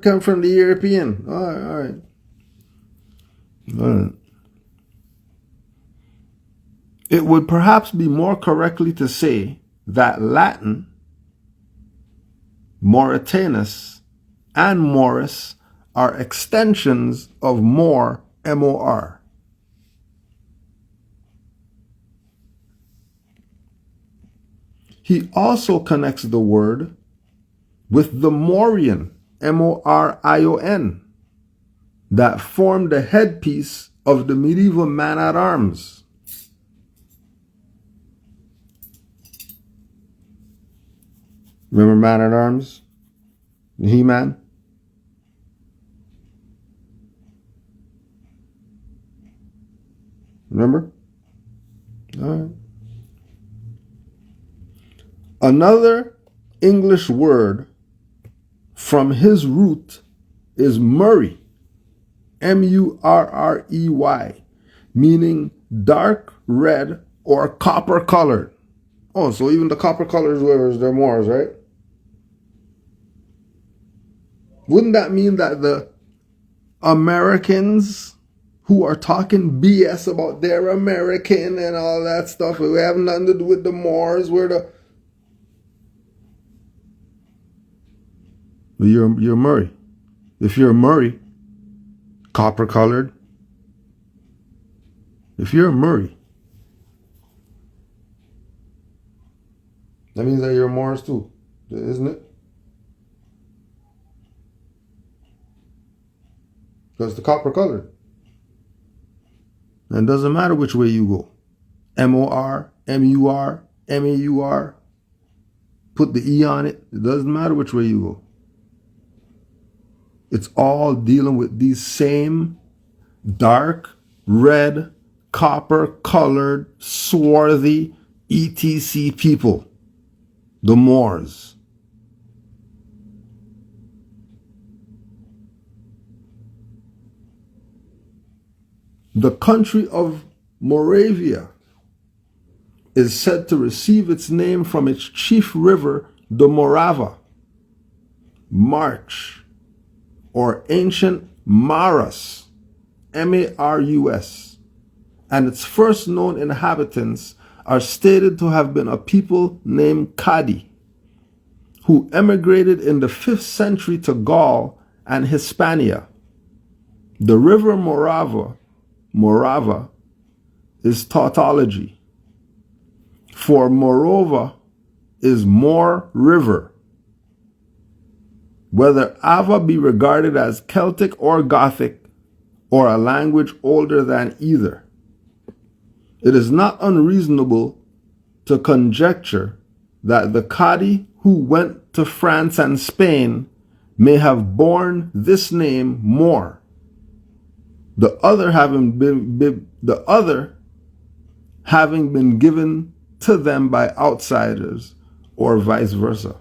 come from the European. All right. It would perhaps be more correctly to say that Latin, Mauritanus, and Morris are extensions of Moor, M-O-R. He also connects the word with the Morion, M-O-R-I-O-N, that formed the headpiece of the medieval man-at-arms. Remember man-at-arms? The He-Man? Remember? All right. Another English word from his root is Murrey, M-U-R-R-E-Y, meaning dark red or copper colored. Oh, so even the copper colors, they're Moors, right? Wouldn't that mean that the Americans who are talking BS about they're American and all that stuff, we have nothing to do with the Moors, You're Murray. If you're Murray, copper colored. If you're Murray, that means that you're Moors too, isn't it? Because the copper colored. And it doesn't matter which way you go. M-O-R, M-U-R, M-A-U-R. Put the E on it. It doesn't matter which way you go. It's all dealing with these same dark, red, copper-colored, swarthy, etc. people. The Moors. The country of Moravia is said to receive its name from its chief river, the Morava, March, or ancient Marus, M-A-R-U-S, and its first known inhabitants are stated to have been a people named Kadi, who emigrated in the 5th century to Gaul and Hispania. The river Morava is tautology, for Morova is Moor River. Whether Ava be regarded as Celtic or Gothic, or a language older than either, it is not unreasonable to conjecture that the Kadi who went to France and Spain may have borne this name Moor, the other having been given to them by outsiders, or vice versa.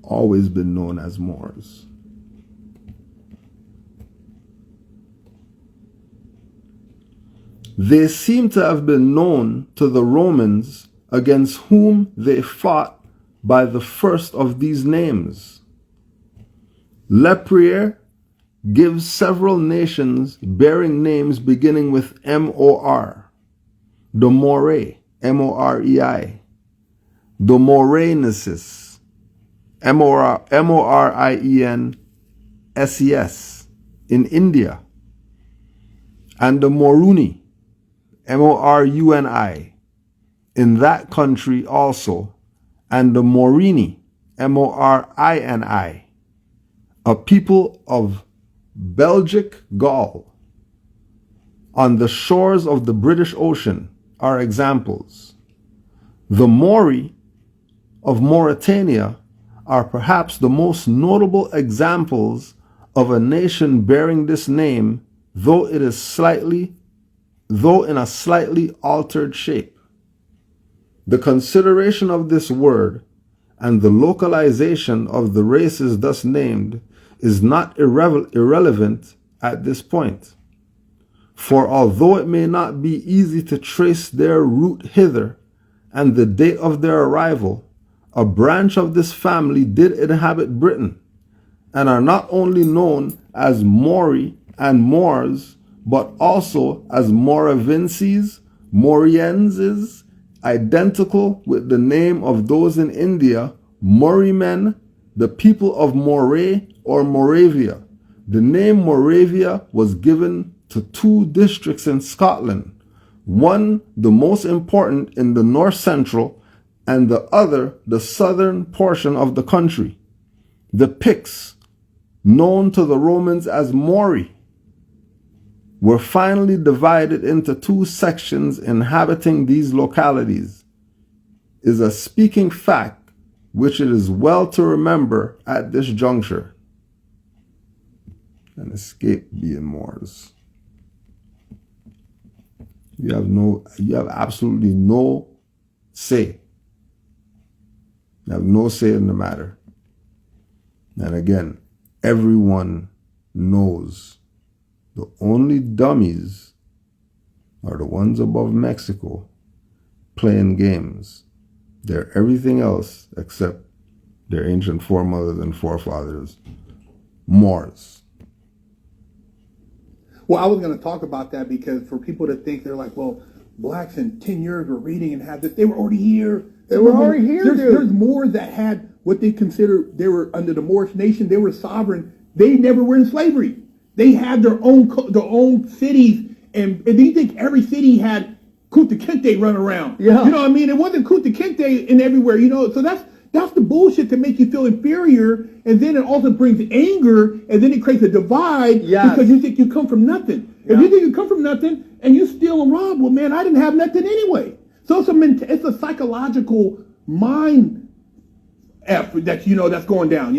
Always been known as Moors. They seem to have been known to the Romans, against whom they fought by the first of these names. Leprier gives several nations bearing names beginning with M-O-R. The Moray, M-O-R-E-I. The Moraneses, M-O-R-I-E-N-S-E-S, in India. And the Moruni, M-O-R-U-N-I, in that country also. And the Morini, M-O-R-I-N-I, a people of Belgic Gaul, on the shores of the British Ocean, are examples. The Maori of Mauritania are perhaps the most notable examples of a nation bearing this name, though in a slightly altered shape. The consideration of this word and the localization of the races thus named is not irrelevant at this point. For although it may not be easy to trace their route hither and the date of their arrival, a branch of this family did inhabit Britain, and are not only known as Mori and Moors, but also as Moravienses, Morienses, identical with the name of those in India, Morimen, the people of Moray or Moravia. The name Moravia was given to 2 districts in Scotland, one the most important in the north central, and the other the southern portion of the country. The Picts, known to the Romans as Mori, were finally divided into 2 sections inhabiting these localities, is a speaking fact which it is well to remember at this juncture, and escape being Moors. You have absolutely no say. You have no say in the matter. And again, everyone knows the only dummies are the ones above Mexico playing games. They're everything else except their ancient foremothers and forefathers, Moors. Well, I was going to talk about that because for people to think they're like, well, blacks in 10 years were reading and had this, they were already here. There's more that had what they consider, they were under the Moorish nation, they were sovereign. They never were in slavery. They had their own cities, and you think every city had Kunta Kinte run around. Yeah. You know what I mean? It wasn't Kunta Kinte in everywhere, so That's the bullshit to make you feel inferior, and then it also brings anger, and then it creates a divide because you think you come from nothing. If you think you come from nothing and you steal and rob, well, man, I didn't have nothing anyway. So it's a psychological mind effort that that's going down.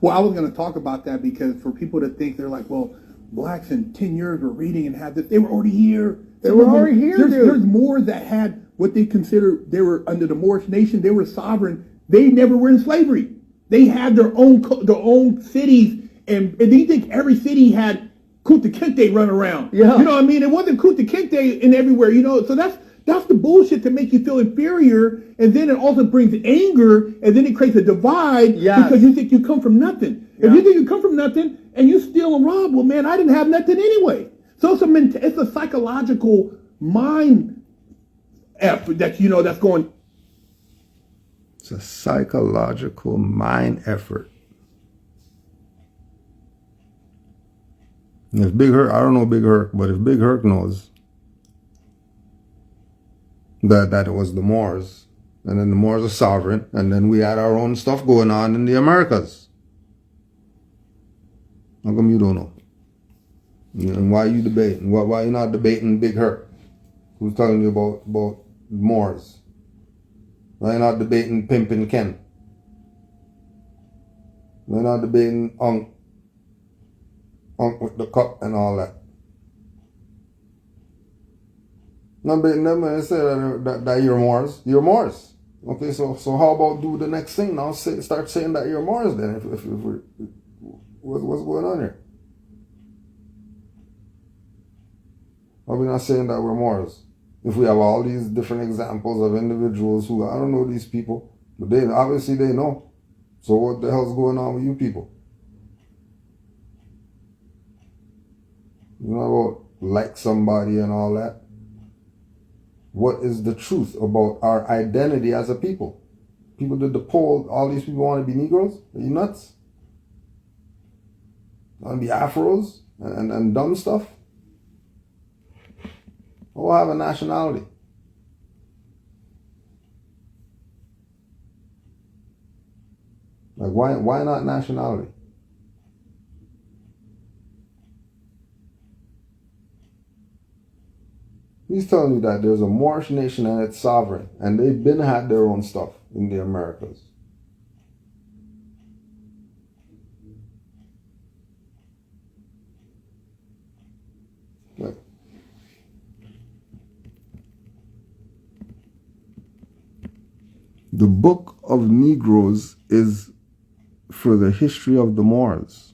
Well, I was going to talk about that because for people to think they're like, well, blacks in 10 years were reading and had this, they were already here. There's more that had what they consider, they were under the Moorish nation. They were sovereign. They never were in slavery. They had their own cities, and you think every city had Kunta Kinte run around. Yeah. You know what I mean? It wasn't Kunta Kinte in everywhere. So that's the bullshit to make you feel inferior, and then it also brings anger, and then it creates a divide because you think you come from nothing. If you think you come from nothing and you steal and rob, well, man, I didn't have nothing anyway. So it's a psychological mind effort that that's going. It's a psychological mind effort. And if Big Herc, I don't know Big Herc, but if Big Herc knows that it was the Moors, and then the Moors are sovereign, and then we had our own stuff going on in the Americas. How come you don't know? And why are you debating? Why are you not debating Big Herc, who's telling you about Moors? Why are you not debating Pimpin' Ken? Why are you not debating Unc with the cup and all that? Not debating them when they say that you're Moors. You're Moors. Okay, so how about do the next thing now? Start saying that you're Moors then. If what's going on here? Are we not saying that we're Moors? If we have all these different examples of individuals who, I don't know these people, but they obviously they know. So what the hell's going on with you people? You know about like somebody and all that. What is the truth about our identity as a people? People did the poll, all these people want to be Negroes? Are you nuts? Want to be Afros and dumb stuff? Or have a nationality? Like why not nationality? He's telling you that there's a Moorish nation and it's sovereign, and they've been had their own stuff in the Americas. Like, the Book of Negroes is for the history of the Moors.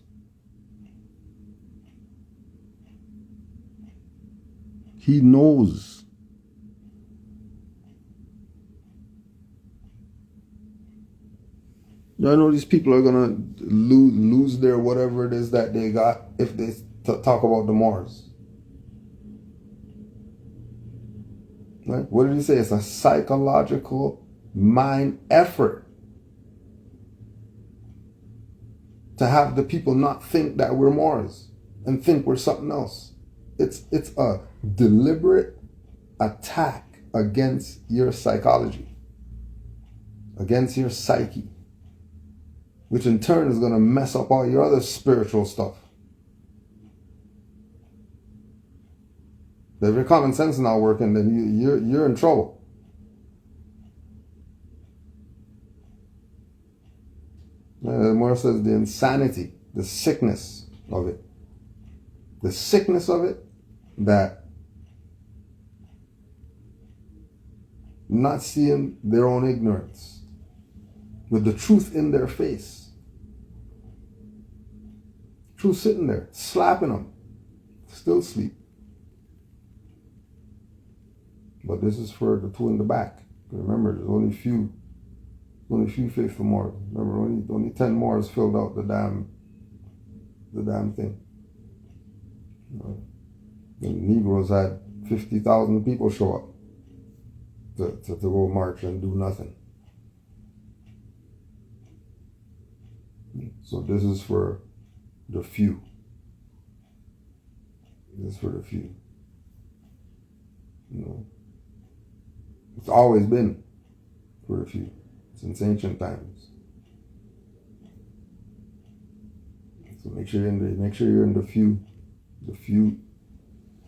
He knows. I know these people are gonna lose their whatever it is that they got if they talk about the Moors. Right? What did he say? It's a psychological mind effort to have the people not think that we're Moors and think we're something else. It's a deliberate attack against your psychology, against your psyche, which in turn is going to mess up all your other spiritual stuff. If your common sense is not working, then you're in trouble. The Moor says the insanity, the sickness of it. The sickness of it, that not seeing their own ignorance with the truth in their face. Truth sitting there, slapping them, still sleep. But this is for the two in the back. Remember, there's only few faithful Moors. Remember, only 10 Moors filled out the damn thing. The Negroes had 50,000 people show up to go march and do nothing. So this is for the few. This is for the few. It's always been for the few. since ancient times. So make sure you're in the few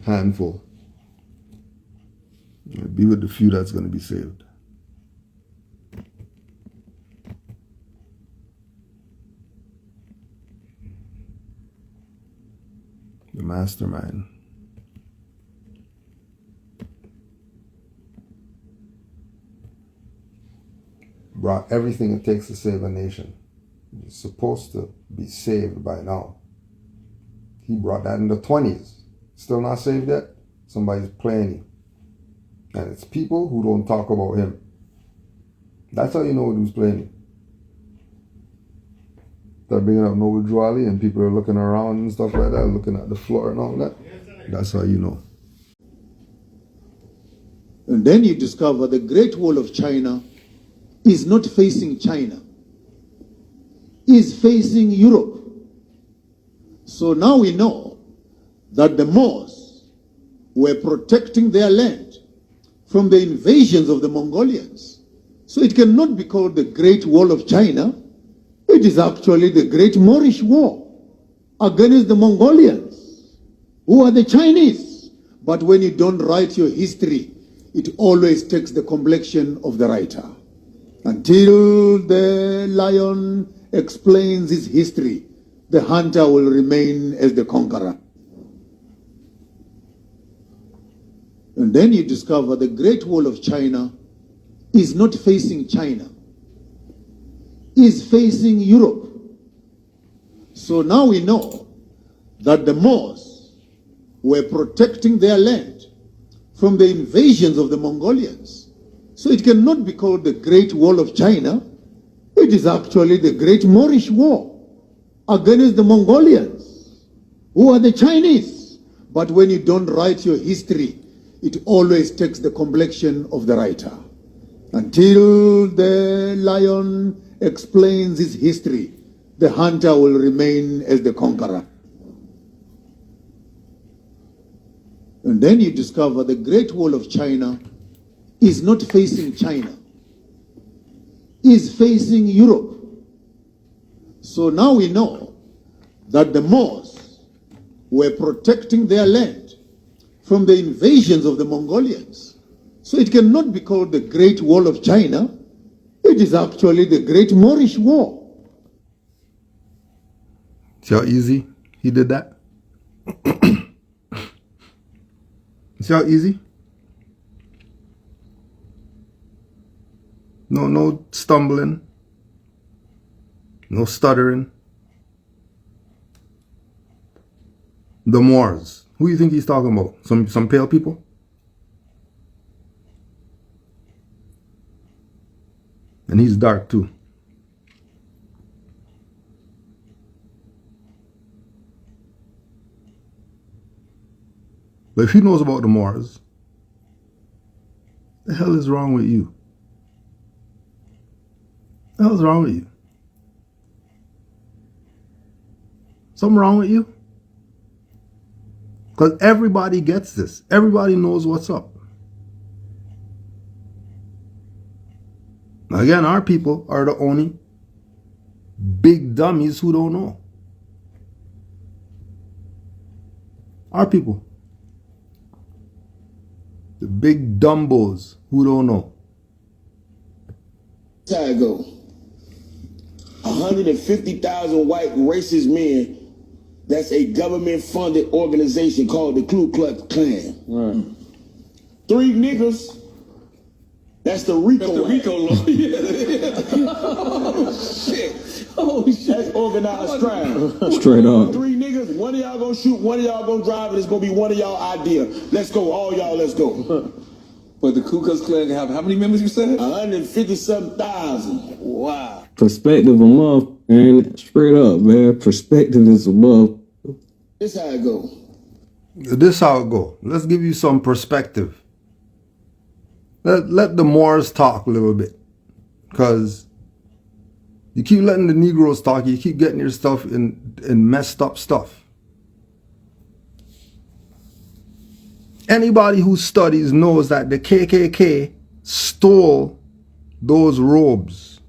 handful. Be with the few that's going to be saved. The mastermind. Brought everything it takes to save a nation. You're supposed to be saved by now. He brought that in the 20s. Still not saved yet? Somebody's playing you. And it's people who don't talk about him. That's how you know who's playing you. They're bringing up Noble Jwali and people are looking around and stuff like that, looking at the floor and all that. That's how you know. And then you discover the Great Wall of China is not facing China, is facing Europe. So now we know that the Moors were protecting their land from the invasions of the Mongolians. So it cannot be called the Great Wall of China. It is actually the Great Moorish War against the Mongolians, who are the Chinese. But when you don't write your history, it always takes the complexion of the writer. Until the lion explains his history, the hunter will remain as the conqueror. And then you discover the Great Wall of China is not facing China, is facing Europe. So now we know that the Moors were protecting their land from the invasions of the Mongolians. So it cannot be called the Great Wall of China. It is actually the Great Moorish War against the Mongolians, who are the Chinese. But when you don't write your history, it always takes the complexion of the writer. Until the lion explains his history, the hunter will remain as the conqueror. And then you discover the Great Wall of China is not facing China, is facing Europe. So now we know that the Moors were protecting their land from the invasions of the Mongolians. So it cannot be called the Great Wall of China. It is actually the Great Moorish War. See how easy he did that? See how easy? No stumbling. No stuttering. The Moors. Who do you think he's talking about? Some pale people? And he's dark too. But if he knows about the Moors, the hell is wrong with you? The hell's wrong with you? Something wrong with you? Because everybody gets this. Everybody knows what's up. Now again, our people are the only big dummies who don't know. Our people. The big dumbos who don't know. That's how it go. 150,000 white racist men. That's a government-funded organization called the Ku Klux Klan. Right. 3 niggas. That's the RICO. That's the RICO law. Oh shit! Oh shit! That's organized crime. Straight up. 3 niggas. One of y'all gonna shoot. One of y'all gonna drive, and it's gonna be one of y'all idea. Let's go, all y'all. Let's go. But the Ku Klux Klan have how many members you said? 150,000. Wow. Perspective a month, man. Straight up, man. Perspective is a month. This how it go. This how it go. Let's give you some perspective. Let the Moors talk a little bit. Because you keep letting the Negroes talk, you keep getting your stuff in messed up stuff. Anybody who studies knows that the KKK stole those robes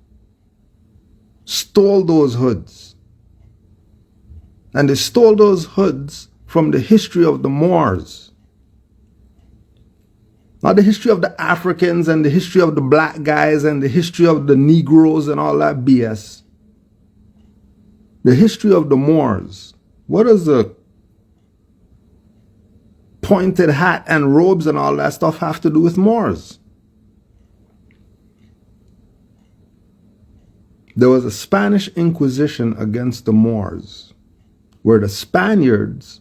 stole those hoods. And they stole those hoods from the history of the Moors. Not the history of the Africans and the history of the black guys and the history of the Negroes and all that BS. The history of the Moors. What does the pointed hat and robes and all that stuff have to do with Moors? There was a Spanish Inquisition against the Moors, where the Spaniards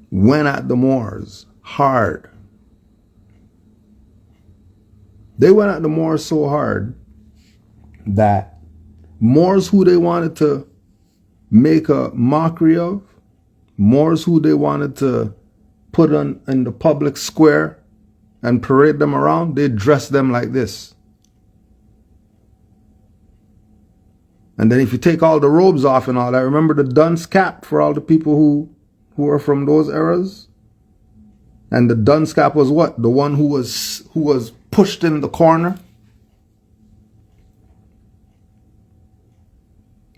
went at the Moors hard. They went at the Moors so hard that Moors who they wanted to make a mockery of, Moors who they wanted to put on in the public square and parade them around, they dressed them like this. And then if you take all the robes off and all that, remember the dunce cap for all the people who are from those eras? And the dunce cap was what? The one who was pushed in the corner?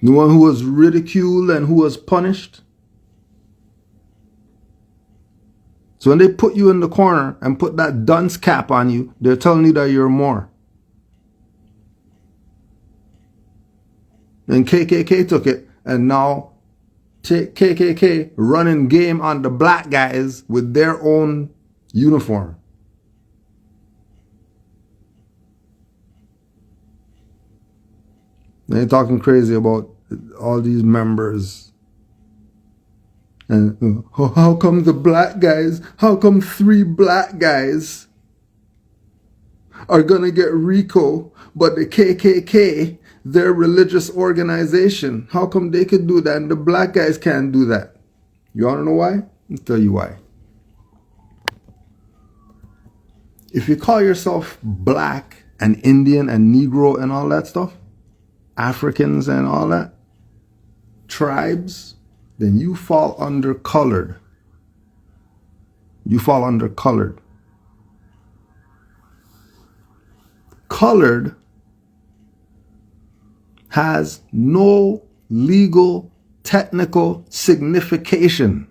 The one who was ridiculed and who was punished? So when they put you in the corner and put that dunce cap on you, they're telling you that you're Moor. And KKK took it, and now KKK running game on the black guys with their own uniform. They're talking crazy about all these members. And how come the black guys, how come 3 black guys are gonna get RICO, but the KKK, their religious organization, how come they could do that and the black guys can't do that? You wanna know why? I'll tell you why. If you call yourself black and Indian and Negro and all that stuff, Africans and all that, tribes, then you fall under colored. You fall under colored. Colored has no legal, technical signification.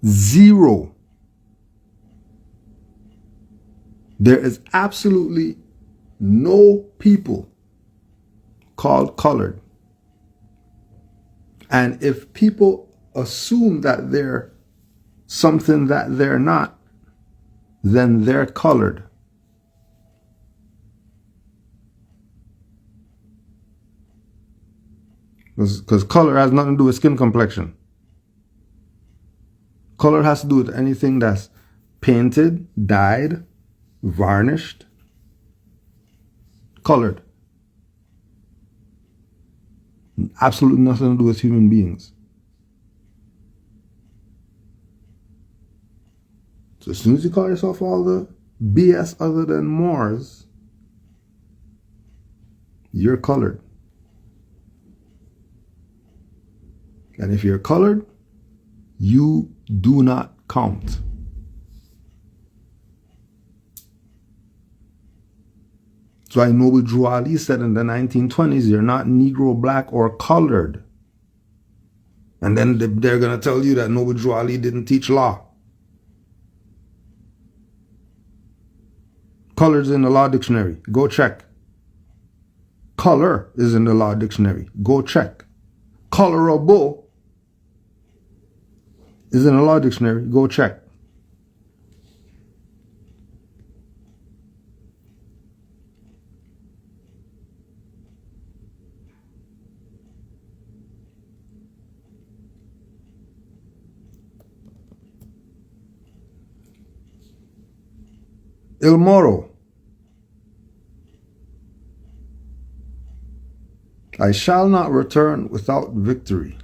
Zero. There is absolutely no people called colored. And if people assume that they're something that they're not, then they're colored. Because color has nothing to do with skin complexion. Color has to do with anything that's painted, dyed, varnished, colored. Absolutely nothing to do with human beings. So as soon as you call yourself all the BS other than Moors, you're colored. And if you're colored, you do not count. That's why Noble Drew Ali said in the 1920s, you're not Negro, black, or colored. And then they're going to tell you that Noble Drew Ali didn't teach law. Color's in the law dictionary. Go check. Color is in the law dictionary. Go check. Colorable is in the law dictionary. Go check. El Moro. I shall not return without victory.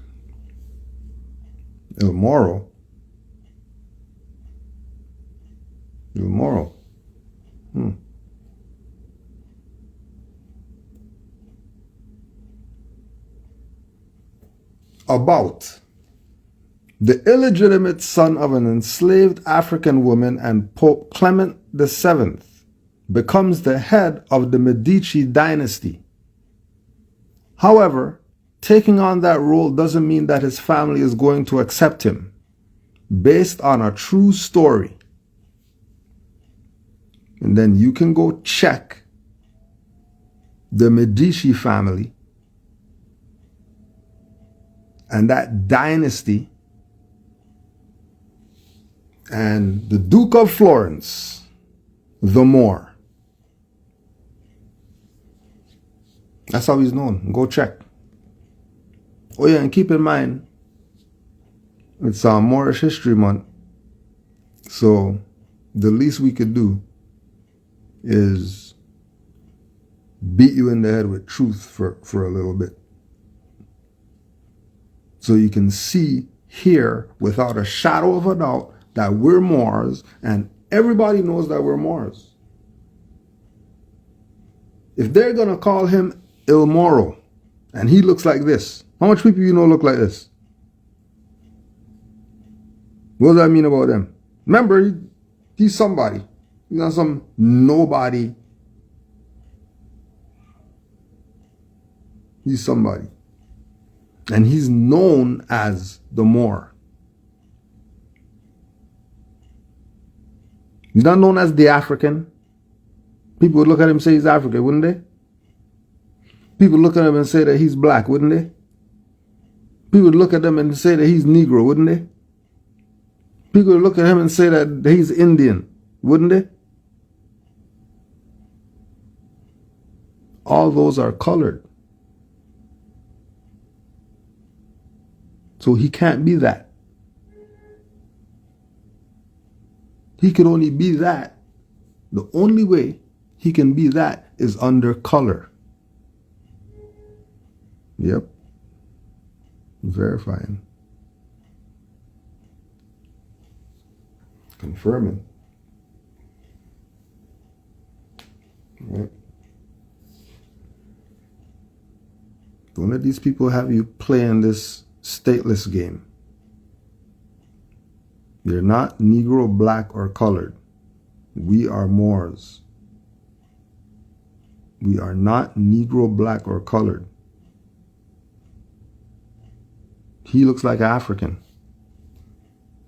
El Moro. El Moro. About the illegitimate son of an enslaved African woman and Pope Clement VII becomes the head of the Medici dynasty. However, taking on that role doesn't mean that his family is going to accept him, based on a true story. And then you can go check the Medici family and that dynasty, and the Duke of Florence, the Moor. That's how he's known. Go check. Oh yeah, and keep in mind, it's Moorish History Month, so the least we could do is beat you in the head with truth for a little bit. So you can see here without a shadow of a doubt that we're Moors, and everybody knows that we're Moors. If they're going to call him Il Moro, and he looks like this, how much people you know look like this? What does that mean about him? Remember, he's somebody. He's not some nobody. He's somebody. And he's known as the Moor. He's not known as the African. People would look at him and say he's African, wouldn't they? People look at him and say that he's black, wouldn't they? People would look at him and say that he's Negro, wouldn't they? People would look at him and say that he's Indian, wouldn't they? All those are colored. So he can't be that. He can only be that. The only way he can be that is under color. Yep. Verifying. Confirming. Right. Don't let these people have you playing this stateless game. You're not Negro, black, or colored. We are Moors. We are not Negro, black, or colored. He looks like African.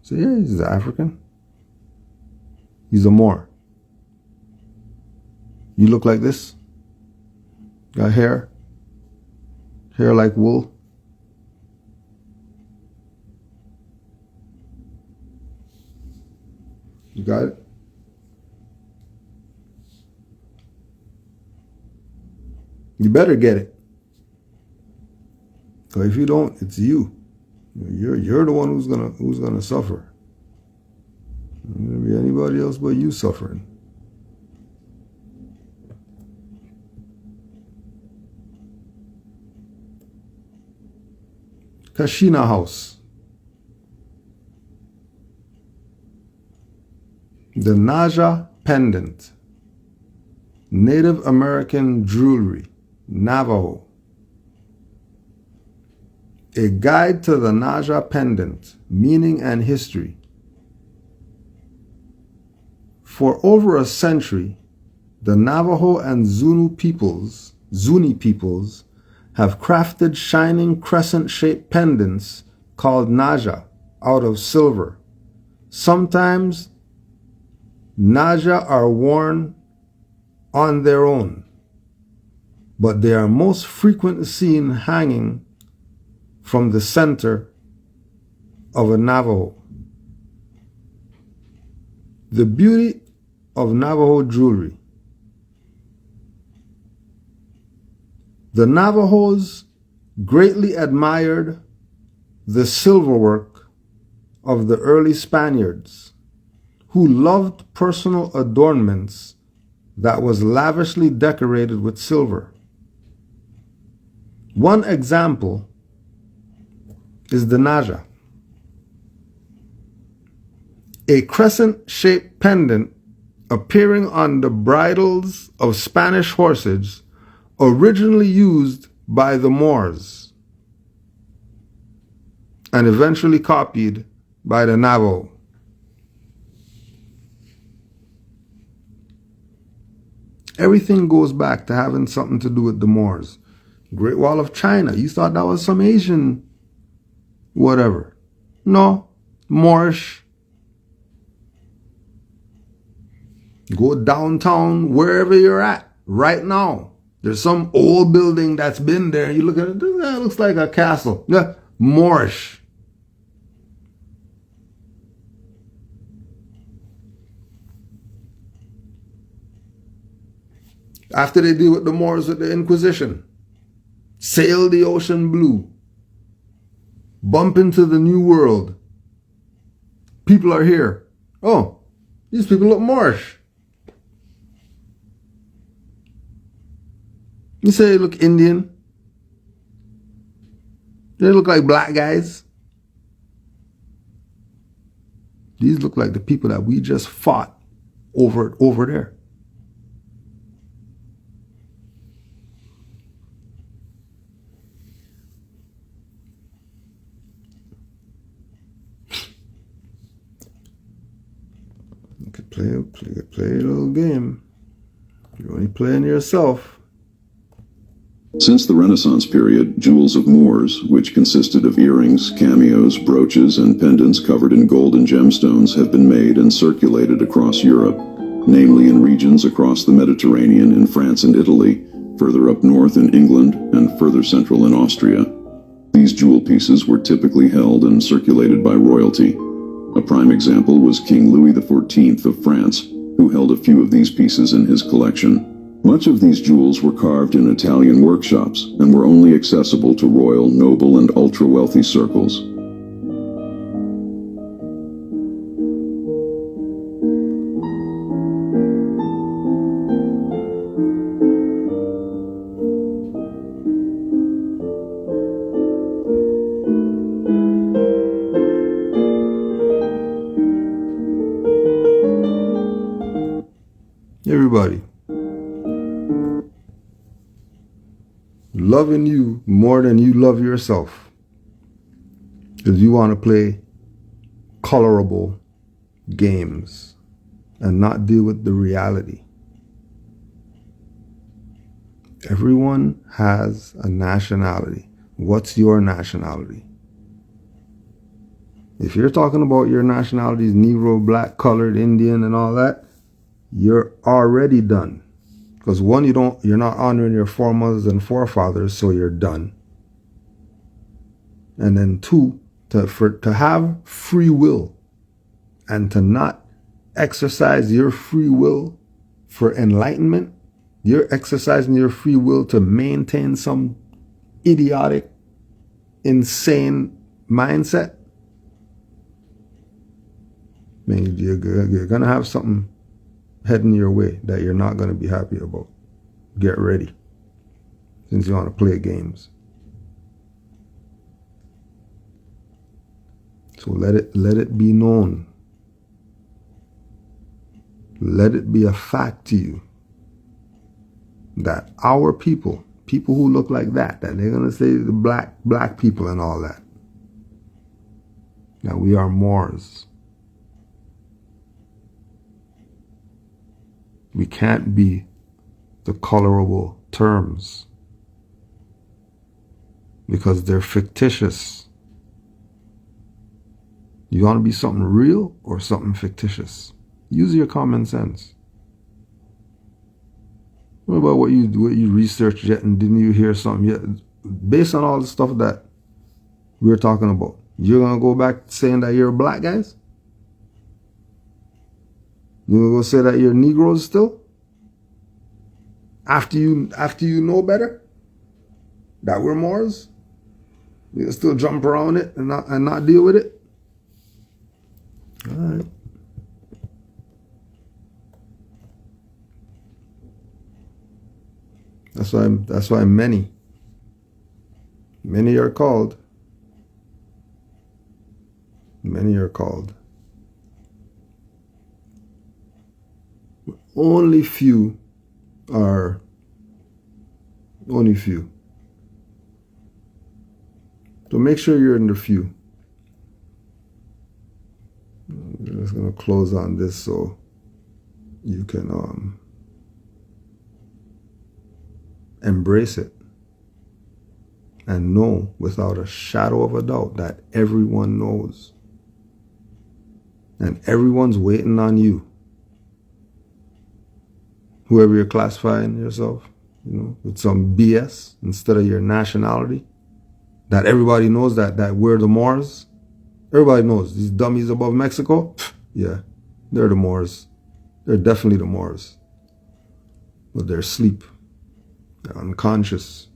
So yeah, he's African. He's a Moor. You look like this? Got hair? Hair like wool? You got it? You better get it. So if you don't, it's you. You're the one who's gonna suffer. It's gonna be anybody else but you suffering. Kashina House. The Naja Pendant. Native American Jewelry. Navajo. A Guide to the Naja Pendant, Meaning and History. For over a century, the Navajo and Zuni peoples have crafted shining crescent-shaped pendants called Naja out of silver. Sometimes Naja are worn on their own, but they are most frequently seen hanging from the center of a Navajo. The beauty of Navajo jewelry. The Navajos greatly admired the silverwork of the early Spaniards, who loved personal adornments that was lavishly decorated with silver. One example is the Naja, a crescent-shaped pendant appearing on the bridles of Spanish horses, originally used by the Moors and eventually copied by the Navajo. Everything goes back to having something to do with the Moors. Great Wall of China. You thought that was some Asian whatever. No. Moorish. Go downtown, wherever you're at, right now. There's some old building that's been there. You look at it, that looks like a castle. Yeah, Moorish. After they deal with the Moors with the Inquisition, sail the ocean blue, bump into the New World. People are here. Oh, these people look Moorish. You say they look Indian. They look like black guys. These look like the people that we just fought over there. You could play a little game. You're only playing yourself. Since the Renaissance period, jewels of Moors, which consisted of earrings, cameos, brooches, and pendants covered in gold and gemstones, have been made and circulated across Europe, namely in regions across the Mediterranean in France and Italy, further up north in England, and further central in Austria. These jewel pieces were typically held and circulated by royalty. A prime example was King Louis XIV of France, who held a few of these pieces in his collection. Much of these jewels were carved in Italian workshops and were only accessible to royal, noble, and ultra-wealthy circles. Everybody. Loving you more than you love yourself, because you want to play colorable games and not deal with the reality. Everyone has a nationality. What's your nationality? If you're talking about your nationalities, Negro, black, colored, Indian, and all that, you're already done. Because one, you're not honoring your foremothers and forefathers, so you're done. And then two, to have free will and to not exercise your free will for enlightenment, you're exercising your free will to maintain some idiotic, insane mindset. Man, you're going to have something heading your way that you're not going to be happy about. Get ready, since you want to play games. So let it be known. Let it be a fact to you that our people who look like that they're going to say the black people and all that we are Moors. We can't be the colorable terms because they're fictitious. You want to be something real or something fictitious? Use your common sense. What about what you researched yet, and didn't you hear something yet? Based on all the stuff that we're talking about, you're gonna go back saying that you're black guys? You're gonna go say that you're Negroes still? After you know better? That we're Moors? You can still jump around it and not deal with it? Alright. That's why many are called. Many are called. Only few. So make sure you're in the few. I'm just gonna close on this so you can embrace it, and know without a shadow of a doubt that everyone knows. And everyone's waiting on you. Whoever you're classifying yourself, with some BS instead of your nationality, that everybody knows that we're the Moors. Everybody knows these dummies above Mexico. Yeah, they're the Moors. They're definitely the Moors. But they're asleep. They're unconscious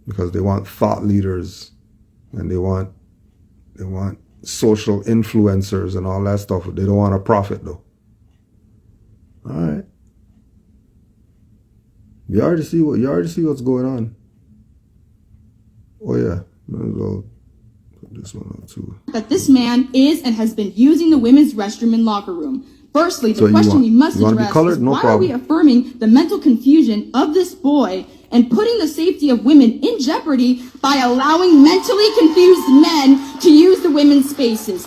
because they want thought leaders and they want social influencers and all that stuff. They don't want to profit though. All right. You already see what's going on. Oh yeah, go put this one on too. That this man is and has been using the women's restroom and locker room. Firstly, the question we must address is why are we affirming the mental confusion of this boy and putting the safety of women in jeopardy by allowing mentally confused men to use the women's spaces?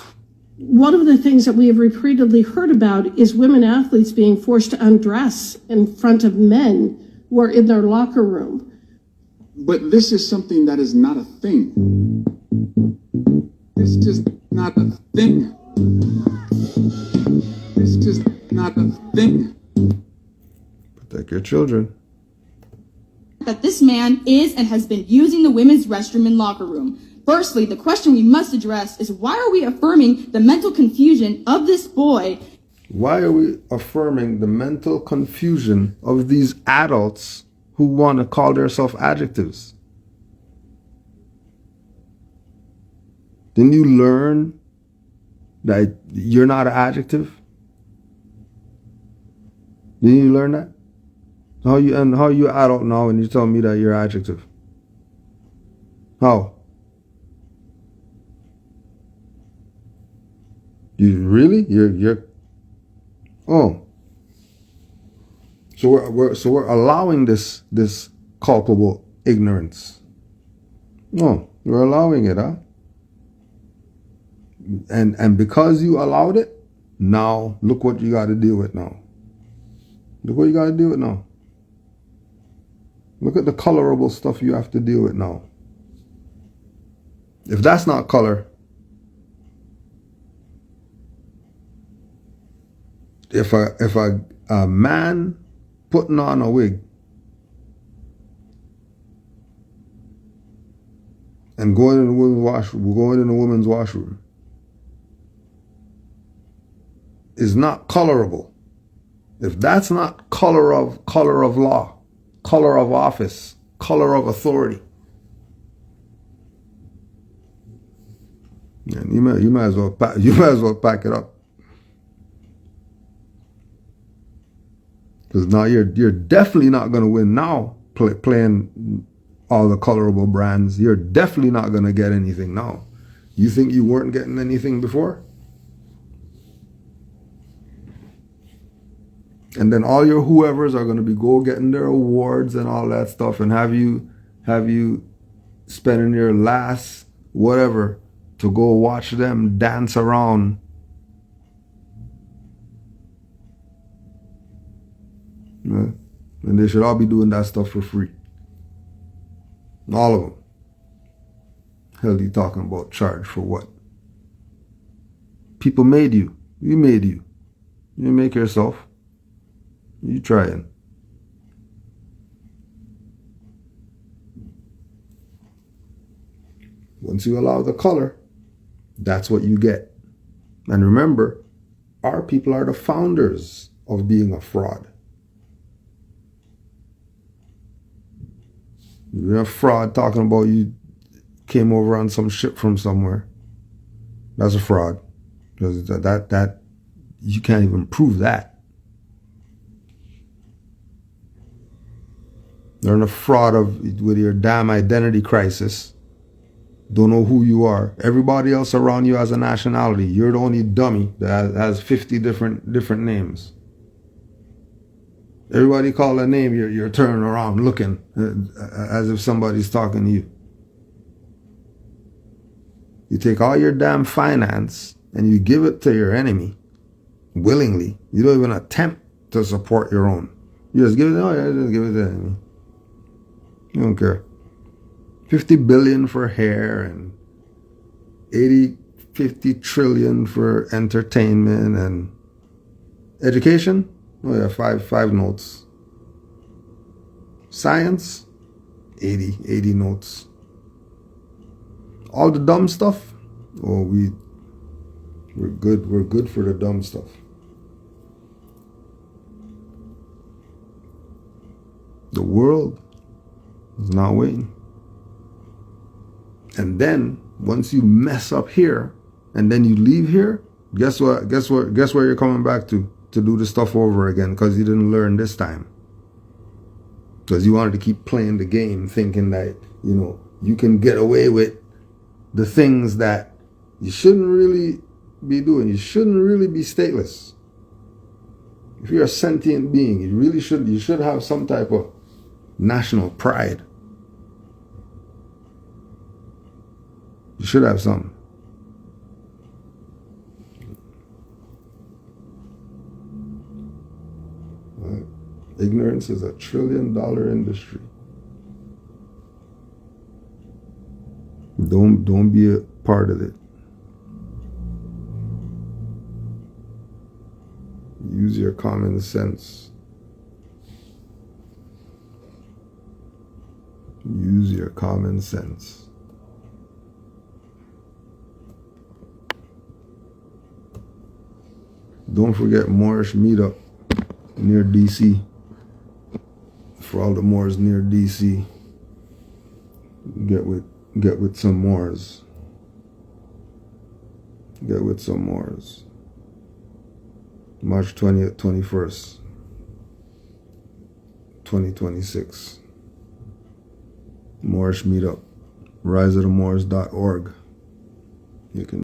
One of the things that we have repeatedly heard about is women athletes being forced to undress in front of men who are in their locker room. But this is something that is not a thing. It's just not a thing. It's just not a thing. Protect your children. That this man is and has been using the women's restroom and locker room. Firstly, the question we must address is why are we affirming the mental confusion of this boy? Why are we affirming the mental confusion of these adults who want to call themselves adjectives? Didn't you learn that you're not an adjective? Didn't you learn that? How are you adult now and you tell me that you're an adjective? How? You really? You're oh. So we're allowing this culpable ignorance. No, we're allowing it, huh? And because you allowed it, now look what you got to deal with now. Look what you got to deal with now. Look at the colorable stuff you have to deal with now. If that's not color, if a man putting on a wig and going in the women's washroom is not colorable, if that's not color of law, color of office, color of authority, and you might as well pack it up. Because now you're definitely not going to win now playing all the colorable brands. You're definitely not going to get anything now. You think you weren't getting anything before? And then all your whoever's are going to be getting their awards and all that stuff and have you spending your last whatever to go watch them dance around. Yeah. And they should all be doing that stuff for free. All of them. Hell, you talking about charge for what? People made you. You made you. You make yourself. You trying. Once you allow the color, that's what you get. And remember, our people are the founders of being a fraud. You're a fraud talking about you came over on some ship from somewhere. That's a fraud. Because that you can't even prove that. You're a fraud with your damn identity crisis. Don't know who you are. Everybody else around you has a nationality. You're the only dummy that has 50 different names. Everybody call a name, you're turning around looking as if somebody's talking to you. You take all your damn finance and you give it to your enemy willingly. You don't even attempt to support your own. You just give it, just give it to the enemy. You don't care. 50 billion for hair and 50 trillion for entertainment and education. Oh yeah, five notes. Science, 80 notes. All the dumb stuff, oh we're good for the dumb stuff. The world is not waiting. And then once you mess up here and then you leave here, guess what? Guess where you're coming back to do the stuff over again, because you didn't learn this time. Because you wanted to keep playing the game thinking that, you can get away with the things that you shouldn't really be doing. You shouldn't really be stateless. If you're a sentient being, you should have some type of national pride. You should have some. Right. Ignorance is $1 trillion industry. Don't be a part of it. Use your common sense. Use your common sense. Don't forget Moorish meetup near DC. For all the Moors near DC, get with some Moors. Get with some Moors. March 20th, 21st, 2026. Moorish meetup. riseofthemoors.org. You can